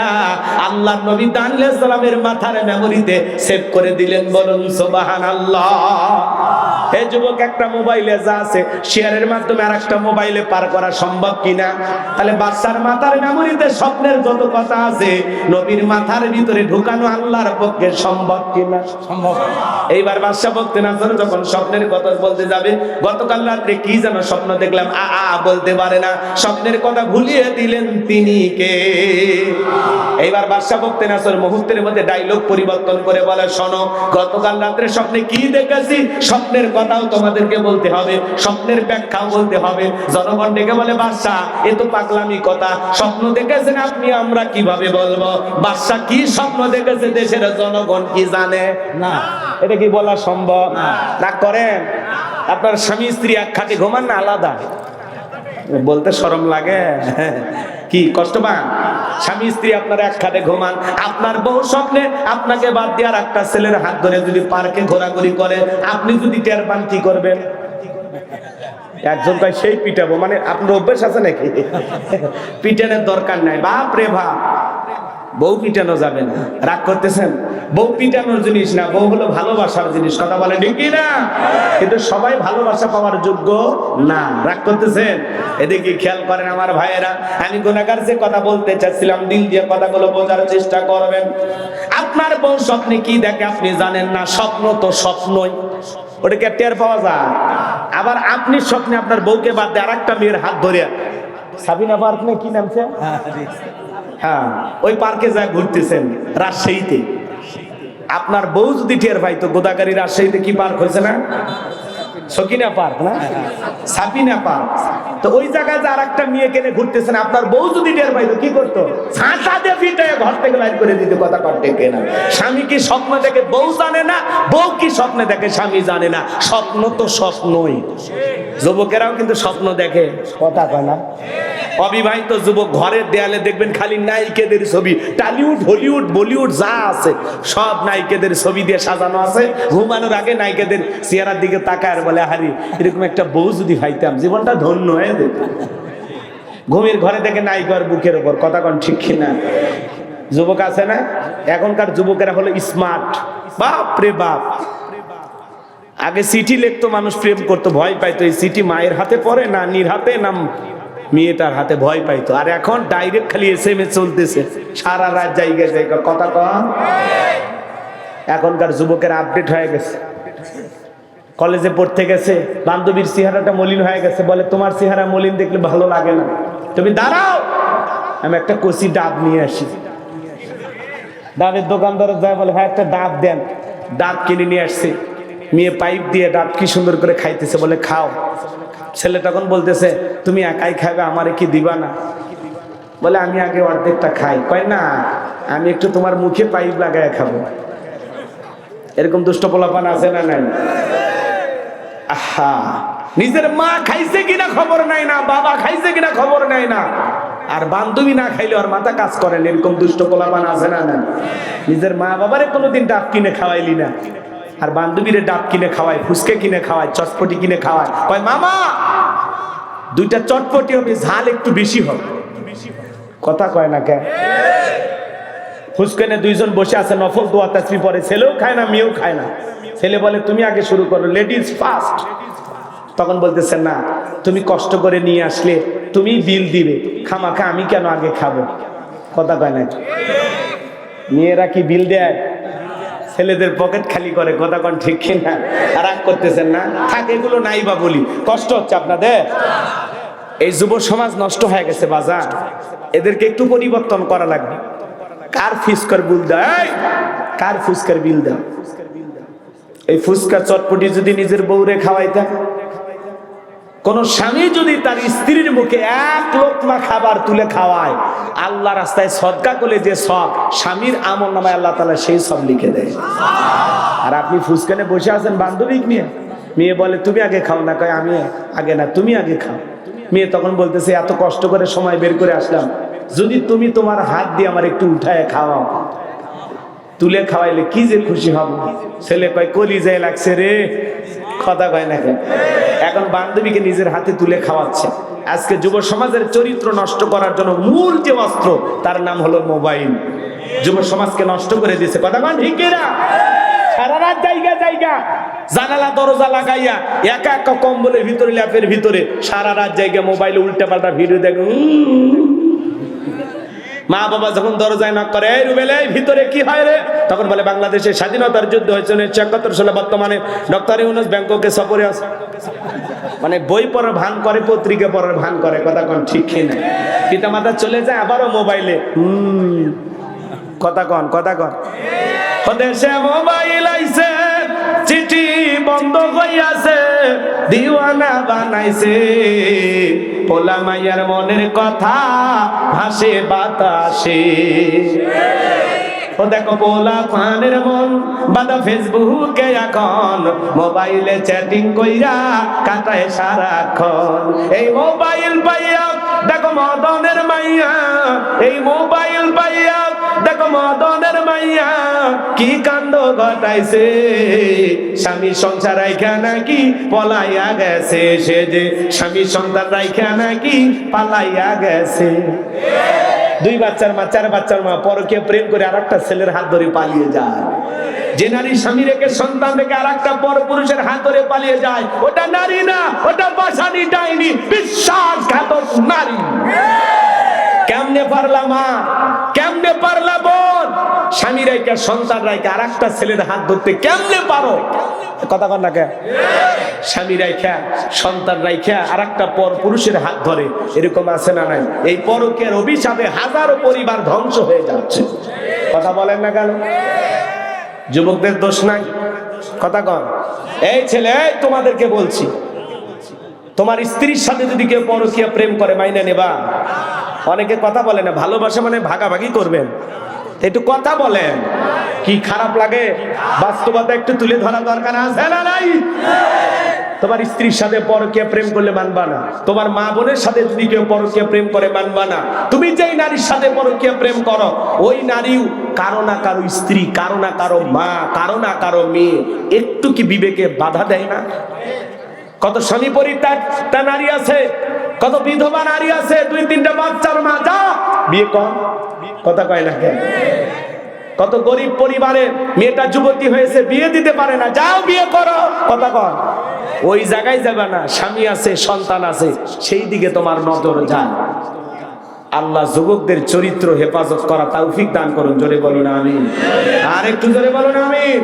আল্লাহ নবী দানিয়েল সালামের মাথার মেমরিতে সেভ করে দিলেন। বলুন সুবহানাল্লাহ। এই যুবক, একটা মোবাইলে যা আছে শেয়ারের মাধ্যমে আরেকটা মোবাইলে পার করা সম্ভব কিনা? তাহলে বাদশার মাথার মেমরিতে স্বপ্নের যত কথা আছে নবীর মাথার ভিতরে ঢুকানো আল্লাহর পক্ষে সম্ভব কিনা? সম্ভব। এইবার বাদশা বখতিয়ার যখন স্বপ্নের কথা বলতে যাবে, গতকাল রাতে কি যেন স্বপ্ন দেখলাম, বলতে পারে না, স্বপ্নের কথা ভুলিয়ে দিলেন তিনি কে? এইবার বাদশা বখতিয়ার মুহূর্তের মধ্যে ডায়লগ পরিবর্তন করে বলে, শোনো, গতকাল রাতে স্বপ্নে কি দেখেছি স্বপ্নের কথাও তোমাদেরকে বলতে হবে, স্বপ্নের ব্যাখ্যাও বলতে হবে। জনগণ ডেকে বলে, বাদশা এ তো পাগলামি কথা, স্বপ্ন দেখেছেন আপনি, আমরা কিভাবে বলবো? বাদশা কি স্বপ্ন দেখেছে দেশের জনগণ কি জানে না? এটা কি বলা সম্ভব? না করেন। আপনার স্বামী স্ত্রী এক খাটে ঘুমান না আলাদা? বলতে শরম লাগে, কি কষ্ট পান? স্বামী স্ত্রী আপনারা এক খাটে ঘুমান, আপনার বউ স্বপ্নে আপনাকে বাদ দিয়ে আর একটা ছেলের হাত ধরে যদি পার্কে ঘোরাঘুরি করে, আপনি যদি টের পান কি করবেন? একজন তাই সেই পিটাবো, মানে আপনার অভ্যাস আছে নাকি? পিটানোর দরকার নাই, বাপ রে বাপ। বউ পিটানো যাবে না, রাগ করতেছেন? বউ পিটানোর জিনিস না, বউ হলো ভালোবাসার জিনিস, কথা বলে ঠিক না? কিন্তু সবাই ভালোবাসা পাওয়ার যোগ্য না, রাগ করতেছেন? এদিকে খেয়াল করেন আমার ভাইয়েরা, আমি গুনাহগার যে কথা বলতে চাচ্ছিলাম, দিল দিয়ে কথাগুলো বোঝার চেষ্টা করবেন। আপনার বউ স্বপ্নে কি দেখে আপনি জানেন না, স্বপ্ন তো স্বপ্নই, ওটাকে টের পাওয়া যায়। আবার আপনি স্বপ্নে আপনার বউকে বাদ দিয়ে আরেকটা মেয়ের হাত ধরে, সাবিনা পার্ক না কি নামছে, হ্যাঁ, ওই পার্কে যা ঘুরতেছেন রাজশাহীতে, আপনার বউ যদি টের পাইতো গোদাগাড়ি রাজশাহীতে কি পার্ক হয়েছে না, সকিনা পার্ক না, সাপিনা পার্ক। তো ওই জায়গায় আর একটা মেয়ে কেনে ঘুরতেছেন, আপনার বউ যদি টের পাইতো কি করতো, ছাঁচা দিয়ে পিটায় ঘর থেকে বাইর করে দিতে। কথা কটে না, স্বামী কি স্বপ্ন দেখে বউ জানে না, বউ কি স্বপ্নে দেখে স্বামী জানে না। স্বপ্ন তো স্বপ্নই, যুবকেরাও কিন্তু স্বপ্ন দেখে। কথা কয় না, অবিবাহিত যুবক ঘরের দেয়ালে দেখবেন খালি নায়িকাদের ছবি, টলিউড হলিউড বলিউড যা আছে সব নায়িকাদের ছবি দিয়ে সাজানো আছে। ঘুমানোর আগে নায়িকাদের চেহারার দিকে তাকায় আর বলে, হারি এরকম একটা বউ যদি পাইতাম জীবনটা ধন্য হয়ে যেত। ঘুমের ঘরে দেখে নায়িকার বুকের উপর। কথা কন ঠিক কিনা? যুবক আছে না, এখনকার যুবকেরা হলো স্মার্ট। বাপ রে বাপ, আগে চিঠি লিখতো মানুষ, প্রেম করতো, ভয় পাইতো। এই চিঠি মায়ের হাতে পড়ে না নির হাতে না মেয়েটার হাতে, ভয় পাইতো। আর এখন ডাইরেক্ট খালি SMS চলতেছে, সারা রাত জায়গায় জায়গায়। কথা কন, এখনকার যুবকের আপডেট হয়ে গেছে। কলেজে পড়তে গেছে, বান্ধবীর চেহারাটা মলিন হয়ে গেছে, বলে তোমার চেহারা মলিন দেখলে ভালো লাগে না, তুমি দাঁড়াও আমি একটা কচি ডাব নিয়ে আসি। ডাবের দোকানদার যায়, বলে হ্যাঁ একটা ডাব দেন। ডাব কিনে নিয়ে আসছে, মেয়ে পাইপ দিয়ে ডাব কি সুন্দর করে খাইতেছে, বলে খাও। ছেলে তখন বলতেছে, তুমি একাই খাবে, আমারে কি দিবা না? বলে আমি আগে অর্ধেকটা খাই। কয় না, আমি একটু তোমার মুখে পাইপ লাগায় খাবো। এরকম দুষ্ট পোলাপান আছে না নাই? আহা, নিজের মা খাইছে কিনা খবর নাই না, বাবা খাইছে কিনা খবর নাই না, আর বান্ধবী না খাইলে আর মাথা কাজ করেন। এরকম দুষ্ট পোলাপান আছে না না? নিজের মা বাবারে কোনোদিন ডাব কিনে খাওয়াইলি না, আর বান্ধবীরে ডাব কিনে খাওয়ায়, ফুচকে কিনে খাওয়ায়, চটপটি কিনে খাওয়ায়। কয় মামা দুইটা চটপটি হবে, ঝাল একটু বেশি হবে। কথা কয় না কে? ফুচকেনে দুইজন বসে আছে, নফল দোয়া তাসবি পড়ে, ছেলেও খায় না মেয়েও খায় না। ছেলে বলে তুমি আগে শুরু করো, লেডিজ ফার্স্ট। তখন বলতেছে না, তুমি কষ্ট করে নিয়ে আসলে তুমি বিল দিবে, খামাখা আমি কেন আগে খাবো? কথা কয় না? মেয়েরা কি বিল দেয়? ছেলেদের পকেট খালি করে। কথা কন ঠিক কিনা? রাগ করতেছেন না? থাক, এগুলো নাই বা বলি, কষ্ট হচ্ছে আপনাদের। এই যুব সমাজ নষ্ট হয়ে গেছে বাজার, এদেরকে একটু পরিবর্তন করা লাগবে। কার ফুচকার বিল দেয়, কার ফুচকার বিল দেয়? এই ফুচকা চটপটি যদি নিজের বউরে খাওয়াইতা, কোন স্বামী যদি তার স্ত্রীর মুখে এক লোকমা খাবার তুলে খাওয়ায়, আল্লাহ রাস্তায় সদকা করলে যে সব, স্বামীর আমল নামায় আল্লাহ তাআলা সেই সব লিখে দেয়। আর আপনি ফুচকানে বসে আছেন বান্ধবী নিয়ে, মেয়ে বলে তুমি আগে খাও না, কয় আমি আগে না, তুমি আগে খাও। মেয়ে তখন বলতেছে এত কষ্ট করে সময় বের করে আসলাম, যদি তুমি তোমার হাত দিয়ে আমার একটু উঠায় খাওয়াও, তুলে খাওয়াইলে কি যে খুশি হব। ছেলে কয় কলিজায় লাগছে রে। কথা কয় না কেন? এখন বান্ধবীকে নিজের হাতে তুলে খাওয়াচ্ছে। আজকে যুব সমাজের চরিত্র নষ্ট করার জন্য মূল যে অস্ত্র, তার নাম হলো মোবাইল। যুব সমাজকে নষ্ট করে দিয়েছে। কথা কন ঠিক না? সারা রাত জায়গা জায়গা জানালা দরজা লাগাইয়া একা একা কম্বলের ভিতরে, ল্যাপের ভিতরে সারা রাত জায়গা মোবাইলে উল্টা পাল্টা ভিডিও দেখে। মা বাবা যখন দরজায় নক করে, এই রুবেল এই ভিতরে কি হয় রে, তখন বলে বাংলাদেশের স্বাধীনতার যুদ্ধ হয়েছে 1971 সালে, বর্তমানে ডক্টর ইউনূস ব্যাংককে সফরে আছে। মানে বই পড়ার ভান করে, পত্রিকা পড়ার ভান করে। কথা কন ঠিক কিনা? পিতা মাতা চলে যায়, আবারও মোবাইলে। কথা কন, কথা কন। দেশে মোবাইল আইছে, চিঠি বন্ধ হইয়াছে, দিওয়ানা বানাইছে, পোলা মাইয়ার মনের কথা ভাসে বাতাসে। ও দেখো পোলা পানের মন বাদা ফেসবুকে এখন, মোবাইলে চ্যাটিং কইরা কাটায় সারাক্ষণ। এই মোবাইল পাইয়া দেখো মদনের মাইয়া, এই মোবাইল পাইয়া দেখো মদনের মাইয়া কি কাণ্ড ঘটাইছে। স্বামী সংসার রাইখা নাকি পলাইয়া গেছে, সে যে স্বামী সংসার রাইখা নাকি পালাইয়া গেছে। দুই বাচ্চার মা, চার বাচ্চার মা পরকীয়া প্রেম করে আরেকটা ছেলের হাত ধরে পালিয়ে যায়। যে নারী স্বামী রেখে সন্তান রেখে আরেকটা পর পুরুষের হাত ধরে পালিয়ে যায়, ওটা নারী না, ওটা পাশানি ডাইনি, বিশ্বাসঘাতক নারী। কেমনে পারলা মা, কেমনে পারলা বোন? স্বামী রাইকা সন্তান রাইকা আরেকটা ছেলের হাত ধরতে কেমনে পারো? কথা কন না কে? স্বামী রাইখা সন্তান রাইখা আরেকটা পর পুরুষের হাত ধরে, এরকম আছে না নাই? এই পরকীয়ার অভিশাপে হাজারো পরিবার ধ্বংস হয়ে যাচ্ছে। কথা বলেন না কেন? যুবকদের দোষ নাই? কথা কন। এই ছেলে, এই তোমাদেরকে বলছি, তোমার স্ত্রীর সাথে যদি কেউ পরকীয়া প্রেম করে মাইনে নেবা? অনেকে কথা বলে না, ভালোবাসা মানে ভাগাভাগি করবেন, একটু কথা বলেন। কি খারাপ লাগে? বাস্তবতা একটু তুলে ধরা দরকার আছে না নাই? তোমার স্ত্রীর সাথে পরকীয়া প্রেম করলে মানবা না, তোমার মা বোনের সাথে যদি কেউ পরকীয়া প্রেম করে মানবা না। তুমি যেই নারীর সাথে পরকীয়া প্রেম করো, ওই নারীও কারো না কারো স্ত্রী, কারো না কারো মা, কারো না কারো মেয়ে। একটু কি বিবেকে বাধা দেয় না? কত স্বামী পরিত্যক্তা নারী আছে, কত বিধবা নারী আছে, 2-3টা বাচ্চার মা, যা বিয়ে কর। কথা কয় না কেন? কত গরিব পরিবারে মেয়েটা যুবতী হয়েছে, বিয়ে দিতে পারে না, যাও বিয়ে করো। কথা কয়। ওই জায়গায় যাবে না, স্বামী আছে, সন্তান আছে, সেই দিকে তোমার নজর যায়। আল্লাহ যুবকদের চরিত্র হেফাজত করা তৌফিক দান করুন। জোরে বলুন আমিন। আর একটু জোরে বলুন আমিন।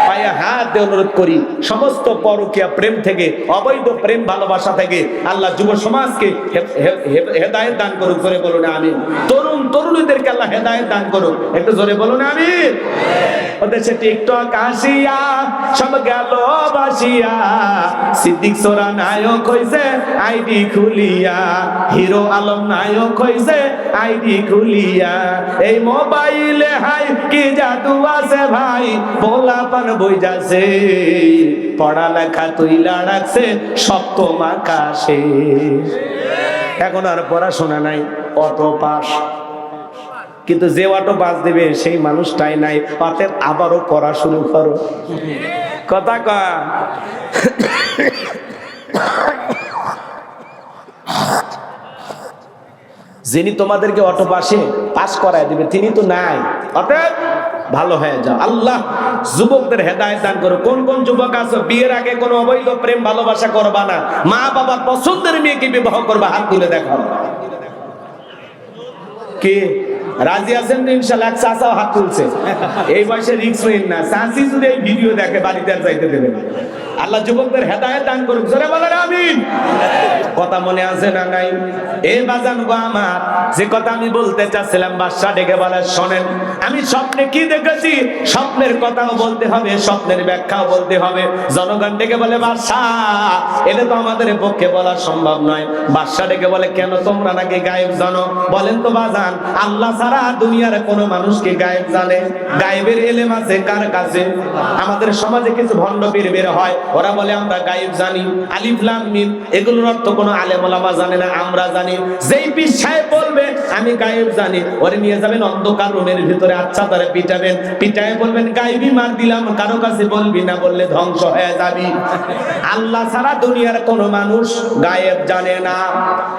পায়ে হাত দিয়ে অনুরোধ করি, সমস্ত পরকীয়া প্রেম থেকে, অবৈধ প্রেম ভালোবাসা থেকে আল্লাহ যুব সমাজকে হেদায়েত দান করুন। জোরে বলুন আমিন। তরুণ তরুণীদেরকে আল্লাহ হেদায়েত দান করুন। একটু জোরে বলুন আমিন। ওদেশে টিকটক আসিয়া সব গেল বাসিয়া, সিদ্দিক সোরা নায়ক হইছে আইডি খুলিয়া, হিরো আলম নায়ক হইছে আইডি খুলিয়া। এই মোবাইলে হাই কি জাদু আছে ভাই, পোলাপান বই যাচ্ছে, পড়ালেখা তুইলা রাখছে সপ্তম আকাশে। এখন আর পড়াশোনা নাই, অটো পাস, কিন্তু যে অটো পাস দিবে সেই মানুষটাই নাই। অতএব আবারও পড়া শুরু করো। কথা কয়। যিনি তোমাদেরকে অটো পাস করায় দিবে তিনি তো নাই, অতএব ভালো হয়ে যাও। আল্লাহ যুবকদের হেদায়েত দান করো। কোন কোন যুবক আছো বিয়ের আগে কোনো অবৈধ প্রেম ভালোবাসা করবা না, মা বাবার পছন্দের মেয়েকে বিবাহ করবা? হাত তুলে দেখাও। কে রাজি আছেন তো? ইনশাআল্লাহ। এক চাচাও হাত তুলছে। এই বয়সে রিস্ক নেন না, চাচি যদি এই ভিডিও দেখে বাড়িতে আর যাইতে দেবেন। আল্লাহ যুবকদের হেদায়েত দান করুক। জোরে বলেন আমিন। কথা মনে আছে না নাই? এই বাজান গো আমার, যে কথা আমি বলতে চাচ্ছিলাম, বাদশা ডেকে বলে, শোনেন আমি স্বপ্নে কি দেখেছি, স্বপ্নের কথাও বলতে হবে, স্বপ্নের ব্যাখ্যাও বলতে হবে। জনগণ ডেকে বলে, বাদশা এটা তো আমাদের পক্ষে বলা সম্ভব নয়। বাদশা ডেকে বলে, কেন তোমরা নাকি গায়েব জানো? বলেন তো বাজান, আল্লাহ ছাড়া দুনিয়ার কোনো মানুষকে গায়েব জানে? গায়েবের এলেম আছে কার কাছে? আমাদের সমাজে কিছু ভণ্ড পীর বের হয়, ওরা বলে আমরা গায়েব জানি, আলিফ লাম মিম, এগুলোর অর্থ কোনো আলেম ওলামা জানে না, আমরা জানি। যেই পীর সাহেব বলবে আমি গায়েব জানি, ওরে নিয়ে যাবেন অন্ধকার রুমের ভিতরে, আচ্ছা তারে পিটাবেন, পিটায় বলবেন গায়েবী মার দিলাম, কারো কাছে বলবি না, বললে ধ্বংস হয়ে যাবি। আল্লাহ ছাড়া দুনিয়ার কোনো মানুষ গায়েব জানে না।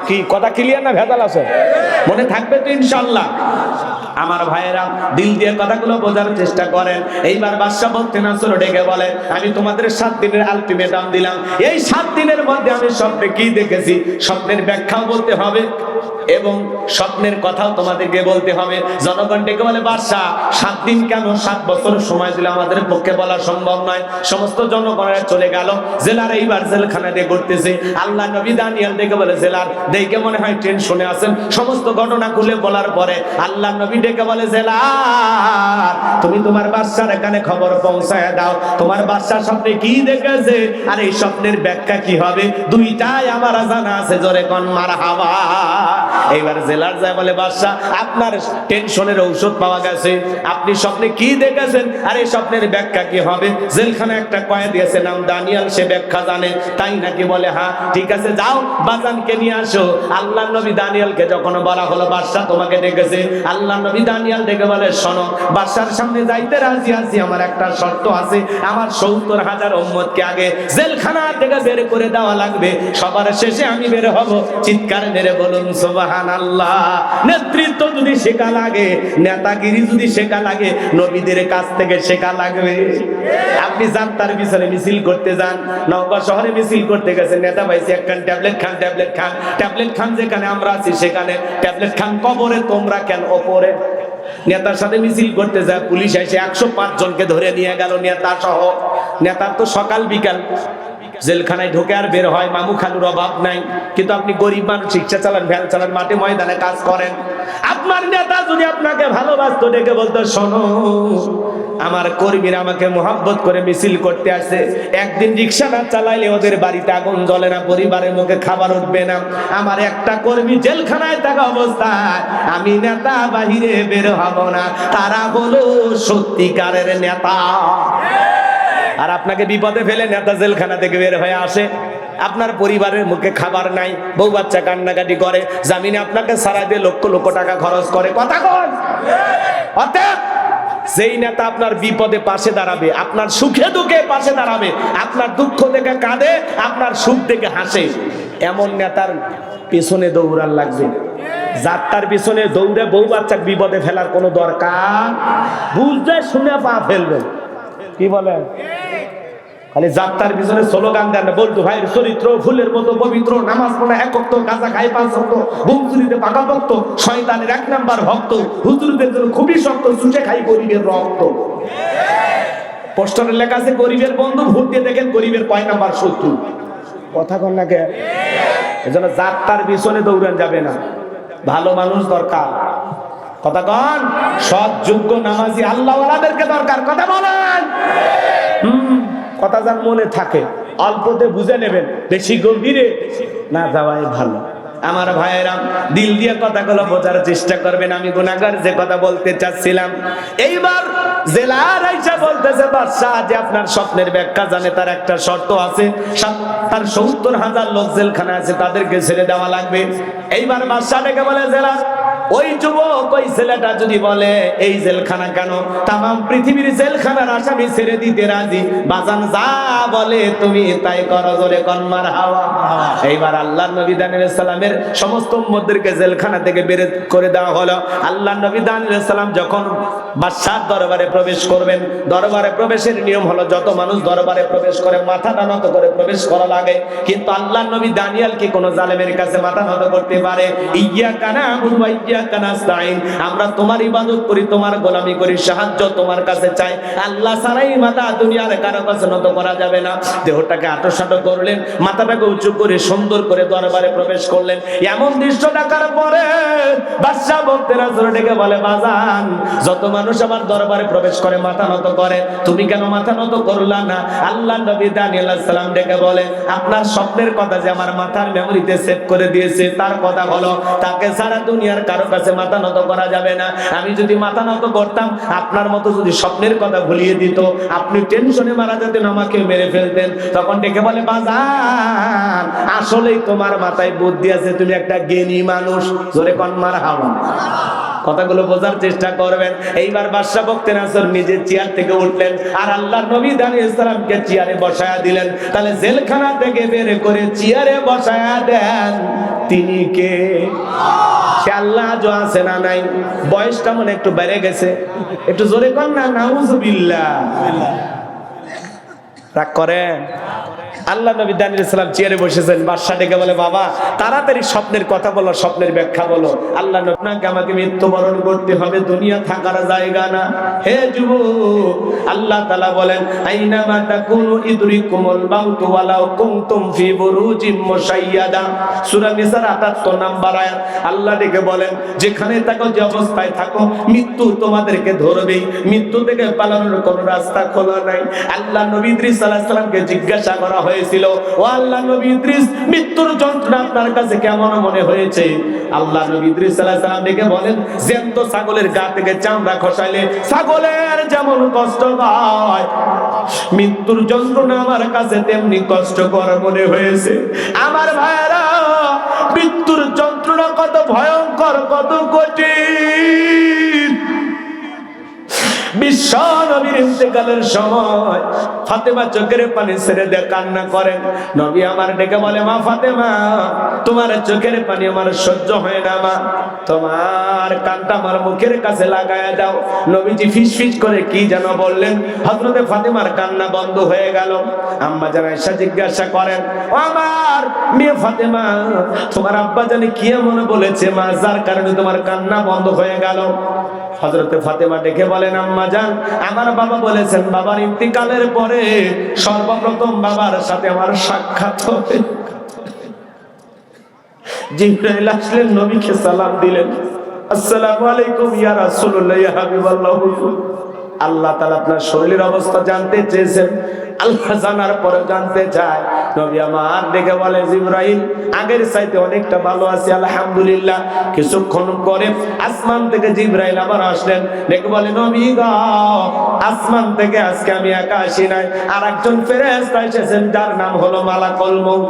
কি কথা ক্লিয়ার না ভেজাল আছে? মনে থাকবে তো ইনশাআল্লাহ? আমার ভাইয়েরা দিল দিয়ে কথাগুলো বোঝার চেষ্টা করেন। এইবার বাদশা বলতে না চলো ডেকে বলে, আমি তোমাদের 7 দিনের আলটিমেটাম দিলাম, এই 7 দিনের মধ্যে আমি স্বপ্নে কি দেখেছি স্বপ্নের ব্যাখ্যাও বলতে হবে এবং স্বপ্নের কথাও তোমাদেরকে বলতে হবে। জনগণ ডেকে বলে, বাদশা 7 দিন কেন, 7 বছর সময় দিলে আমাদের পক্ষে বলা সম্ভব নয়। সমস্ত জনগণেরা চলে গেল। জেলার এইবার জেলখানা দিয়ে ঘুরতেছে। আল্লাহ নবী দানিয়েল ডেকে বলে, জেলার দেখে মনে হয় টেনশনে আছেন। সমস্ত ঘটনা খুলে বলার পরে আল্লাহ নবী ডেকে বলে, জেলার তুমি তোমার বাদশার এখানে খবর পৌঁছায় দাও, তোমার বাদশা স্বপ্নে কি দেখেছে আর এই স্বপ্নের ব্যাখ্যা কি হবে, দুইটাই আমার জানা আছে। জোরে কোন মারহাবা। এইবার জেলার যায় বলে, বাদশা আপনার টেনশনের ঔষধ পাওয়া গেছে, আপনি স্বপ্নে কি দেখেছেন আর এই স্বপ্নের ব্যাখ্যা কি হবে? জেলখানে একটা কয়েদি আছে নাম দানিয়েল, সে ব্যাখ্যা জানে। তাই নাকি? বলে হ্যাঁ। ঠিক আছে, যাও বাজানকে নিয়ে আসো। আল্লাহ নবী দানিয়েলকে যখন বলা হলো বাদশা তোমাকে ডেকেছে, আল্লাহ নবী দানিয়েল ডেকে বলে, শোনো বাদশার সামনে যাইতে রাজি আছি, আমার একটা শর্ত আছে, আমার 70,000 উম্মতকে আগে জেলখানা থেকে বের করে দেওয়া লাগবে, সবার শেষে আমি বের হব। চিৎকার মেরে বলুন সুবহানাল্লাহ। নেতৃত্ব যদি শেখা লাগে, নেতাগিরি যদি শেখা লাগে, নবীদের কাছ থেকে শেখা লাগবে। আপনি যান তার পিছনে মিছিল করতে যান, নওগাঁ শহরে মিছিল করতে গেছেন, নেতা পাইছে একখান ট্যাবলেট খান, ট্যাবলেট খান, ট্যাবলেট খান, যেখানে আমরা আছি সেখানে ট্যাবলেট খান, কবরে তোমরা কেন ওপরে? নেতার সাথে মিছিল করতে যায়, পুলিশ এসে 105 জনকে ধরে নিয়ে গেল, নেতা সহ। নেতার তো সকাল বিকাল জেলখানায় ঢোকে আর বের হয়, মামু খালুর অভাব নাই। কিন্তু আপনি গরিব মানুষ, রিক্সা চালান, ভ্যান চালান, মাঠে ময়দানে কাজ করেন। আপনার নেতা যদি আপনাকে ভালোবাসতো, ডেকে বলতো, শোনো আমার কর্মীরা আমাকে মোহাব্বত করে মিছিল করতে আসে, একদিন রিক্সা না চালাইলে ওদের বাড়িতে আগুন জ্বলে না, পরিবারের মুখে খাবার উঠবে না। আমার একটা কর্মী জেলখানায় থাকা অবস্থায় আমি নেতা বাহিরে বের হব না, তারা হলো সত্যিকারের নেতা। আর আপনাকে বিপদে ফেলে নেতা জেলখানা থেকে বের হয়ে আসে, আপনার পরিবারের মুখে খাবার নাই, বউ বাচ্চা কান্নাকাটি করে, জামিনে আপনাকে সারা দিয়ে লক্ষ লক্ষ টাকা খরচ করে। কথা কন। অতএব যেই নেতা আপনার বিপদে পাশে দাঁড়াবে, আপনার সুখে দুঃখে পাশে দাঁড়াবে, আপনার দুঃখ দেখে কাঁদে, আপনার সুখ দেখে হাসে, এমন নেতার পেছনে দৌড়ান লাগবে। যাত্রার পিছনে দৌড়ে বউ বাচ্চা বিপদে ফেলার কোনো দরকার, বুঝতে শুনে পা ফেলবেন। কি বলেন? খালি যাত্রার পিছনে স্লোগান দেন, বলতো ভাইয়ের চরিত্র ফুলের মতো পবিত্র, নামাজ পড়া এক ওয়াক্ত, গাঁজা খায় 5 ওয়াক্ত, বংশুরিতে পাকা ভক্ত, শয়তানের 1 নাম্বার ভক্ত, হুজুরদের জন্য খুবই শক্ত, চুষে খাই গরিবের রক্ত। পোস্টারে লেখা আছে গরিবের বন্ধু, ভোট দিয়ে দেখেন গরিবের কয় নাম্বার শত্রু। কথা কন না কে? এজন্য যাত্রার পিছনে দৌড়ান যাবে না, ভালো মানুষ দরকার। কথা কন। সৎ যোগ্য নামাজি আল্লাহওয়ালাদেরকে দরকার। কথা বলেন। কথা যার মনে থাকে অল্পতে বুঝে নেবেন, বেশি গভীরে না যাওয়াই ভালো। আমার ভাইয়েরা, দিল দিয়ে কথাগুলো বোঝার চেষ্টা করবেন। আমি গুনাহগার যে কথা বলতে চাচ্ছিলাম, এইবার জেলার আইসা বলতেছে, বাদশাহ যে আপনার স্বপ্নের ব্যাখ্যা জানে, তার একটা শর্ত আছে, তার 70,000 লোক জেলখানা আছে, তাদেরকে ছেড়ে দেওয়া লাগবে। এইবার বাদশাহ ডেকে বলে, জেলা ওই যুবক, ওই ছেলেটা যদি বলে এই জেলখানা কেন, তামাম পৃথিবীর জেলখানার আসামি ছেড়ে দিতে রাজি, বাজান যা বলে তুমি তাই করো, জোরে কোন মারহাবা। এইবার আল্লাহর নবী দানিয়েল আলাইহিস সালামের সমস্ত উম্মতদেরকে জেলখানা থেকে বের করে দেওয়া হলো। আল্লাহর নবী দানিয়েল আলাইহিস সালাম যখন বাদশার দরবারে প্রবেশ করবেন, দরবারে প্রবেশের নিয়ম হলো যত মানুষ দরবারে প্রবেশ করে মাথাটা নত করে প্রবেশ করা লাগে, কিন্তু আল্লাহর নবী দানিয়েল কি কোনো জালেমের কাছে মাথা নত করতে পারে? ইয়্যাকা না'বুদু ওয়া ইয়্যাকা নাস্তাঈন, আমরা তোমার ইবাদত করি, তোমার গোলামি করি, সাহায্য তোমার কাছে চাই, আল্লাহ ছাড়াই মাথা দুনিয়ার কারো কাছে নত করা যাবে না। দেহটাকে আঁটোসাঁটো করলেন, মাথাটাকে উঁচু করে সুন্দর করে দরবারে প্রবেশ করলেন। এমন দৃশ্য দেখার পরে বাদশা বলতে রাজরে ডেকে বলে, বাজান যত মানুষ আমার দরবারে প্রবেশ করে মাথা নত করে, তুমি কেন মাথা নত করলা না? আল্লাহ নবী দানিয়েল আলাইহিস সালাম ডেকে বলে, আপনার স্বপ্নের কথা যে আমার মাথার মেমোরিতে সেভ করে দিয়েছে, তার কথা হলো তাকে সারা দুনিয়ার কারো কাছে মাথা নত করা যাবে না। আমি যদি মাথা নত করতাম, আপনার মতো যদি স্বপ্নের কথা ভুলিয়ে দিত, আপনি টেনশনে মারা যেতেন, আমাকে মেরে ফেলতেন। তখন ডেকে বলে, বাজান আসলেই তোমার মাথায় বুদ্ধি আছে, তুমি একটা জ্ঞানী মানুষ, জোরে কোন মারহাবা। কথাগুলো বোঝার চেষ্টা করবেন। এইবার বাদশা বক্তে নাসর নিজের চেয়ার থেকে উঠলেন, আর আল্লাহর নবী দানিয়েল আলাইহিস সালামকে চেয়ারে বসায়া দিলেন। তাহলে জেলখানা থেকে বের করে চেয়ারে বসায়া দেন, তিনি কে? সে আল্লাহ যো আছে না নাই? বয়সটা মনে একটু বেড়ে গেছে, একটু জোরে কর না, নাউজুবিল্লাহ। রাগ করেন? আল্লাহ নবী দানিয়েল আলাইহিস সালাম চেয়ারে বসেছেন, বাদশা ডেকে বলে, বাবা তাড়াতাড়ি স্বপ্নের কথা বলো, স্বপ্নের ব্যাখ্যা বলো। আল্লাহ নবী, আপনাকে আমাকে মৃত্যুবরণ করতে হবে, দুনিয়া থাকার জায়গা না। হে যুবক, আল্লাহ তাআলা বলেন, আইনামা তাকুনু ইদরিকুমুল মাউতু ওয়ালাউ কুনতুম ফি বুরুজিম মুশাইয়াদা, সূরা নিসার ৭৮ নম্বর আয়াত। আল্লাহ ডেকে বলেন, যেখানে থাকো, যে অবস্থায় থাকো, মৃত্যু তোমাদেরকে ধরবেই, মৃত্যু থেকে পালানোর কোনো রাস্তা খোলা নাই। আল্লাহ নবী ইদ্রিস আলাইহিস সালামকে জিজ্ঞাসা করা হয়েছিল, ও আল্লাহ নবী ইদ্রিস, মৃত্যুর যন্ত্রণা আপনার কাছে কেমন মনে হয়েছে? আল্লাহ নবী ইদ্রিস আলাইহিস সালাম ডেকে বলেন, জ্যান্ত ছাগলের গা থেকে চামড়া খসাইলে ছাগলের যেমন কষ্ট হয়, মৃত্যুর যন্ত্রণা আমার কাছে তেমনি কষ্টকর মনে হয়েছে। আমার ভাইরা, মৃত্যুর যন্ত্রণা কত ভয়ঙ্কর, কত কঠিন। বিশ্ব নবীর ইন্তেকালের সময় ফাতেমা চোখের পানি ছেড়ে দিয়ে কান্না করেন। নবী আমার ডেকে বলে, মা ফাতেমা, তোমার চোখের পানি আমার সহ্য হয় না, মা তোমার কানটা আমার মুখের কাছে লাগায় দাও। নবীজি ফিস ফিস করে কি যেন বললেন, হযরতে ফাতেমার কান্না বন্ধ হয়ে গেল। আম্মা জান আয়েশা জিজ্ঞাসা করেন, ও আমার মেয়ে ফাতেমা, তোমার আব্বা জানি কি এমন বলেছে মা, যার কারণে তোমার কান্না বন্ধ হয়ে গেল? হযরতে ফাতেমা ডেকে বলেন, আম্মা জান, আমার বাবা বলেছেন বাবার ইন্তিকালের পরে সর্বপ্রথম বাবার সাথে আমার সাক্ষাৎ হবে। জিবরাইল আসলেন, নবীকে সালাম দিলেন, আসসালামু আলাইকুম ইয়া রাসূলুল্লাহ ইয়া হাবিবাল্লাহ। আল্লাহ তাআলা আপনার শরীরের অবস্থা জানতে চেয়েছেন। আল্লাহ জানার পরে জানতে চায়, নবী আমার ডেকে বলে, জিবরাইল আগের চাইতে অনেকটা ভালো আছে আলহামদুলিল্লাহ। কিছুক্ষণ পরে আসমান থেকে জিবরাইল আবার আসলেন, ডেকে বলে, নবী গো, আসমান থেকে আজকে আমি একা আসি নাই, আর একজন ফেরেশতা এসেছেন যার নাম হলো মালাকুল মউত।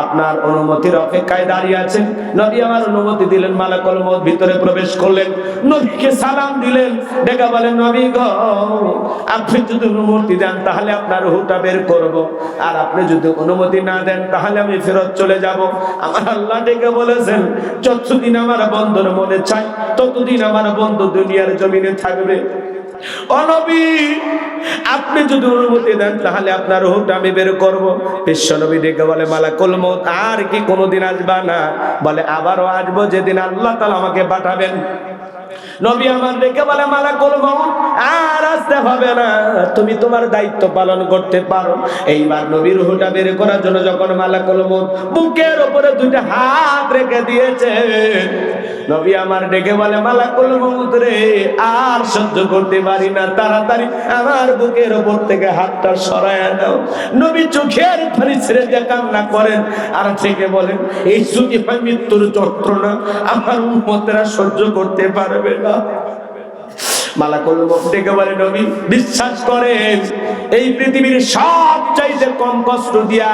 আপনার অনুমতির অপেক্ষায় দাঁড়িয়ে আছেন। নবী আমার অনুমতি দিলেন, মালাকুল মউত ভিতরে প্রবেশ করলেন, নবীকে সালাম দিলেন, ডেকে বলেন, নবী গো, আপনি যদি অনুমতি দেন তাহলে আপনার রূহটা বের করব, আর আপনি যদি অনুমতি না দেন তাহলে আমি ফেরত চলে যাব। আমার আল্লাহ ডেকে বলেছেন, যতদিন আমার বন্ধুর মনে চাই ততদিন আমার বন্ধু দুনিয়ার জমিনে থাকবে। ও নবী, আপনি যদি অনুমতি দেন তাহলে আপনার রূহটা আমি বের করব। বিশ্ব নবী ডেকে বলে, মালাকুল মউত আর কি কোনোদিন আসবা না? বলে, আবারও আসবো, যেদিন আল্লাহ তাআলা আমাকে পাঠাবেন। নবী আমার ডেকে বলে, মালাকুল মউত আর আসতে হবে না, তুমি তোমার দায়িত্ব পালন করতে পারো। এইবার নবীর রূহটা বের করার জন্য যখন মালাকুল মউত বুকের উপরে দুইটা হাত রেখে দিয়েছে, নবী আমার ডেকে বলে, মালাকুল মউত রে, আর সহ্য করতে পারি না, তাড়াতাড়ি আমার বুকের উপর থেকে হাতটা সরায়া দাও। নবী চোখের পানি ছেড়ে দিয়ে কান্না করেন, আর থেকে বলেন, এই যদি হয় মৃত্যুর যন্ত্রণা, আমার উম্মতেরা সহ্য করতে পারবে না। মালাকুল মউত ডেকে বলে, নবী বিশ্বাস করেন, এই পৃথিবীর সবচাইতে কম কষ্ট দিয়া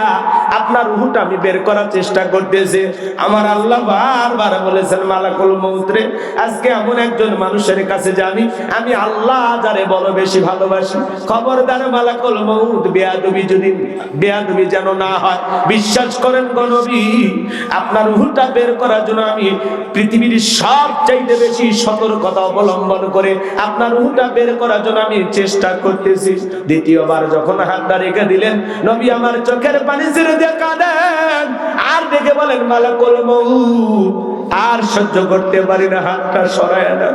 আপনার রূহটা আমি বের করার চেষ্টা করতেছি। আমার আল্লাহ বারবার বলেছেন, মালাকুল মউত রে, আজকে এমন একজন মানুষের কাছে যাবি আমি আল্লাহ যারে বড় বেশি ভালোবাসি, খবরদার মালাকুল মউত বেয়াদবি যেন না হয়। বিশ্বাস করেন গো নবী, আপনার রূহটা বের করার জন্য আমি পৃথিবীর সবচাইতে বেশি সতর্কতা অবলম্বন করে আপনার রূহটা বের করার জন্য আমি চেষ্টা করতেছি। দ্বিতীয়বার যখন হাতটা রেখে দিলেন, নবী আমার চোখের পানি ছেড়ে দিয়ে কাঁদেন, আর দেখে বলেন, মালাকুল মউত আর সহ্য করতে পারি না, হাতটা সরায় না।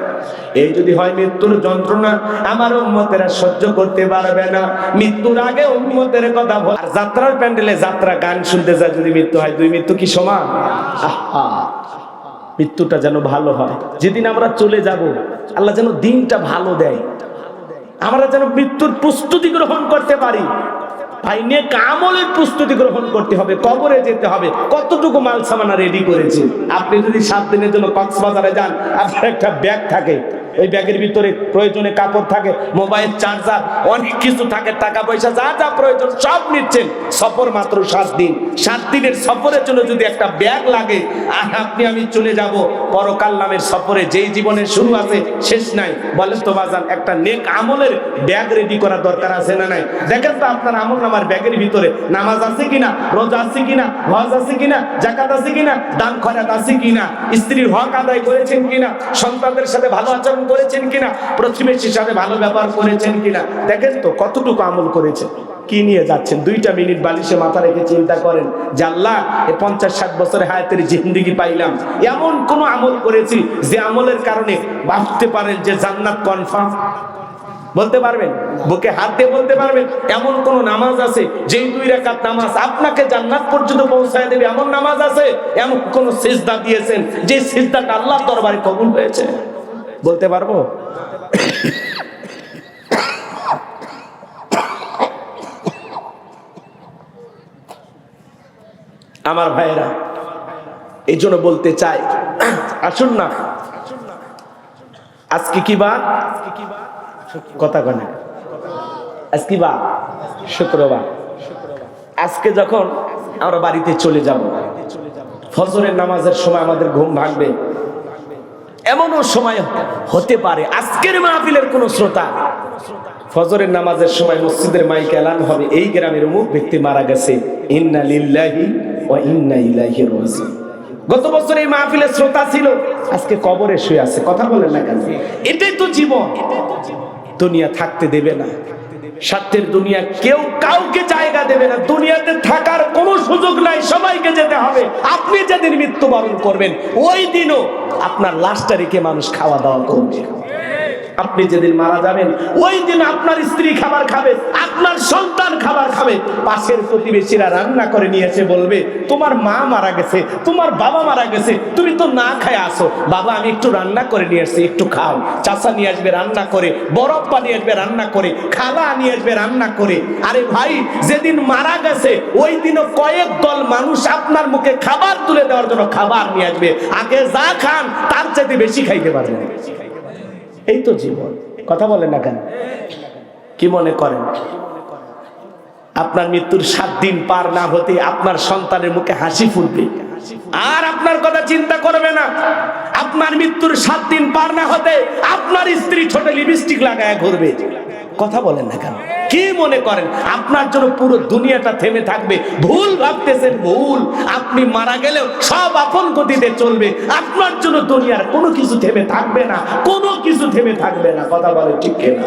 এই যদি হয় মৃত্যুর যন্ত্রণা, আমার উম্মতেরা সহ্য করতে পারবে না। মৃত্যুর আগে উম্মতের কথা বল। আর যাত্রার প্যান্ডেলে যাত্রা গান শুনতে যায়, যদি মৃত্যু হয়, দুই মৃত্যু কি সমান? মৃত্যুটা যেন ভালো হয়, যেদিন আমরা চলে যাব আল্লাহ যেন দিনটা ভালো দেয়, আমরা যেন মৃত্যুর প্রস্তুতি গ্রহণ করতে পারি। ভাই, নেক আমলের প্রস্তুতি গ্রহণ করতে হবে, কবরে যেতে হবে। কতটুকু মাল সামানা রেডি করেছে? আপনি যদি 7 দিনের জন্য কক্সবাজারে যান, আপনার একটা ব্যাগ থাকে, ওই ব্যাগের ভিতরে প্রয়োজনে কাপড় থাকে, মোবাইল, চার্জার, অনেক কিছু থাকে, টাকা পয়সা যা যা প্রয়োজন সব নিচ্ছেন। সফর মাত্র 7 দিন। 7 দিনের সফরের জন্য যদি একটা ব্যাগ লাগে, আর আমি চলে যাব পরকাল নামের সফরে, যেই জীবনের শুরু আছে শেষ নাই, বলেন তো বাজান, একটা নেক আমলের ব্যাগ রেডি করার দরকার আছে না নাই? দেখেন তো আপনার আমল নামার ব্যাগের ভিতরে নামাজ আছে কিনা, রোজা আছে কিনা, হজ আছে কিনা, যাকাত আছে কিনা, দান খয়রাত আছে কিনা, স্ত্রীর হক আদায় করেছেন কিনা, সন্তানদের সাথে ভালো আচরণ করেছেন কিনা, প্রতিবেশীর সাথে ভালো ব্যবহার করেছেন কিনা। দেখেন তো কতটুকু আমল করেছেন, কি নিয়ে যাচ্ছেন। 2টা মিনিট বালিশে মাথা রেখে চিন্তা করেন যে আল্লাহ, 50-60 বছরে হায়াতের জিন্দেগি পাইলাম, এমন কোন আমল করেছি যে আমলের কারণে ভাবতে পারেন যে জান্নাত কনফার্ম? বলতে পারবেন? বুকে হাত দিয়ে বলতে পারবেন এমন কোন নামাজ আছে যেই 2 রাকাত নামাজ আপনাকে জান্নাত পর্যন্ত পৌঁছায় দেবে? এমন নামাজ আছে? এমন কোন সিজদা দিয়েছেন যে সিজদাটা আল্লাহর দরবারে কবুল হয়েছে? বলতে পারবো? আমার ভাইয়েরা, এই জন্য বলতে চাই, আসুন না, আজকে কি বার? কথা কয় না, আজকে কি বার? শুক্রবার। আজকে যখন আমরা বাড়িতে চলে যাব, ফজরের নামাজের সময় আমাদের ঘুম ভাঙবে, এমনও সময় হতে পারে আজকের মাহফিলের কোন শ্রোতা ফজরের নামাজের সময় মসজিদের মাইকে এলান হবে, এই গ্রামের অমুক ব্যক্তি মারা গেছে, ইন্না লিল্লাহি ওয়া ইন্না ইলাইহি রাজিউন। গত বছর এই মাহফিলের শ্রোতা ছিল, আজকে কবরে শুয়ে আছে। কথা বলেন না কেন? এটাই তো জীবন। দুনিয়া থাকতে দেবে না, স্বার্থের দুনিয়া কেউ কাউকে জায়গা দেবে না। দুনিয়াতে থাকার কোনো সুযোগ নাই, সবাইকে যেতে হবে। আপনি যেদিন মৃত্যুবরণ করবেন, ওই দিনও আপনার লাশটা রেখে মানুষ খাওয়া দাওয়া করবে। আপনি যেদিন মারা যাবেন ওই দিন আপনার স্ত্রী খাবার খাবে, আপনার সন্তান খাবার খাবে, পাশের প্রতিবেশীরা রান্না করে নিয়ে এসে বলবে তোমার মা মারা গেছে, তোমার বাবা মারা গেছে, তুমি তো না খায় আসো, বাবা আমি একটু রান্না করে নিয়ে আসছি একটু খাও। চাচা নিয়ে আসবে রান্না করে, বরপ্পা নিয়ে আসবে রান্না করে, খালা নিয়ে আসবে রান্না করে। আরে ভাই যেদিন মারা গেছে ওই দিনও কয়েক দল মানুষ আপনার মুখে খাবার তুলে দেওয়ার জন্য খাবার নিয়ে আসবে, আগে যা খান তার চাইতে বেশি খাইতে পারবেন। এই তো জীবন। কথা বলেন না কেন? কি মনে করেন আপনার মৃত্যুর 7 দিন পার না হতে আপনার সন্তানের মুখে হাসি ফুটবে আর আপনার কথা চিন্তা করবে না? আপনার মৃত্যুর 7 দিন পার না হতে আপনার স্ত্রী ছোট লিপস্টিক লাগায় ঘুরবে। কথা বলেন না কেন? কি মনে করেন আপনার জন্য পুরো দুনিয়াটা থেমে থাকবে? ভুল ভাবতেছেন, ভুল। আপনি মারা গেলেও সব আপন গতিতে চলবে, আপনার জন্য দুনিয়ার কোনো কিছু থেমে থাকবে না, কোনো কিছু থেমে থাকবে না। কথা বলে ঠিক কিনা?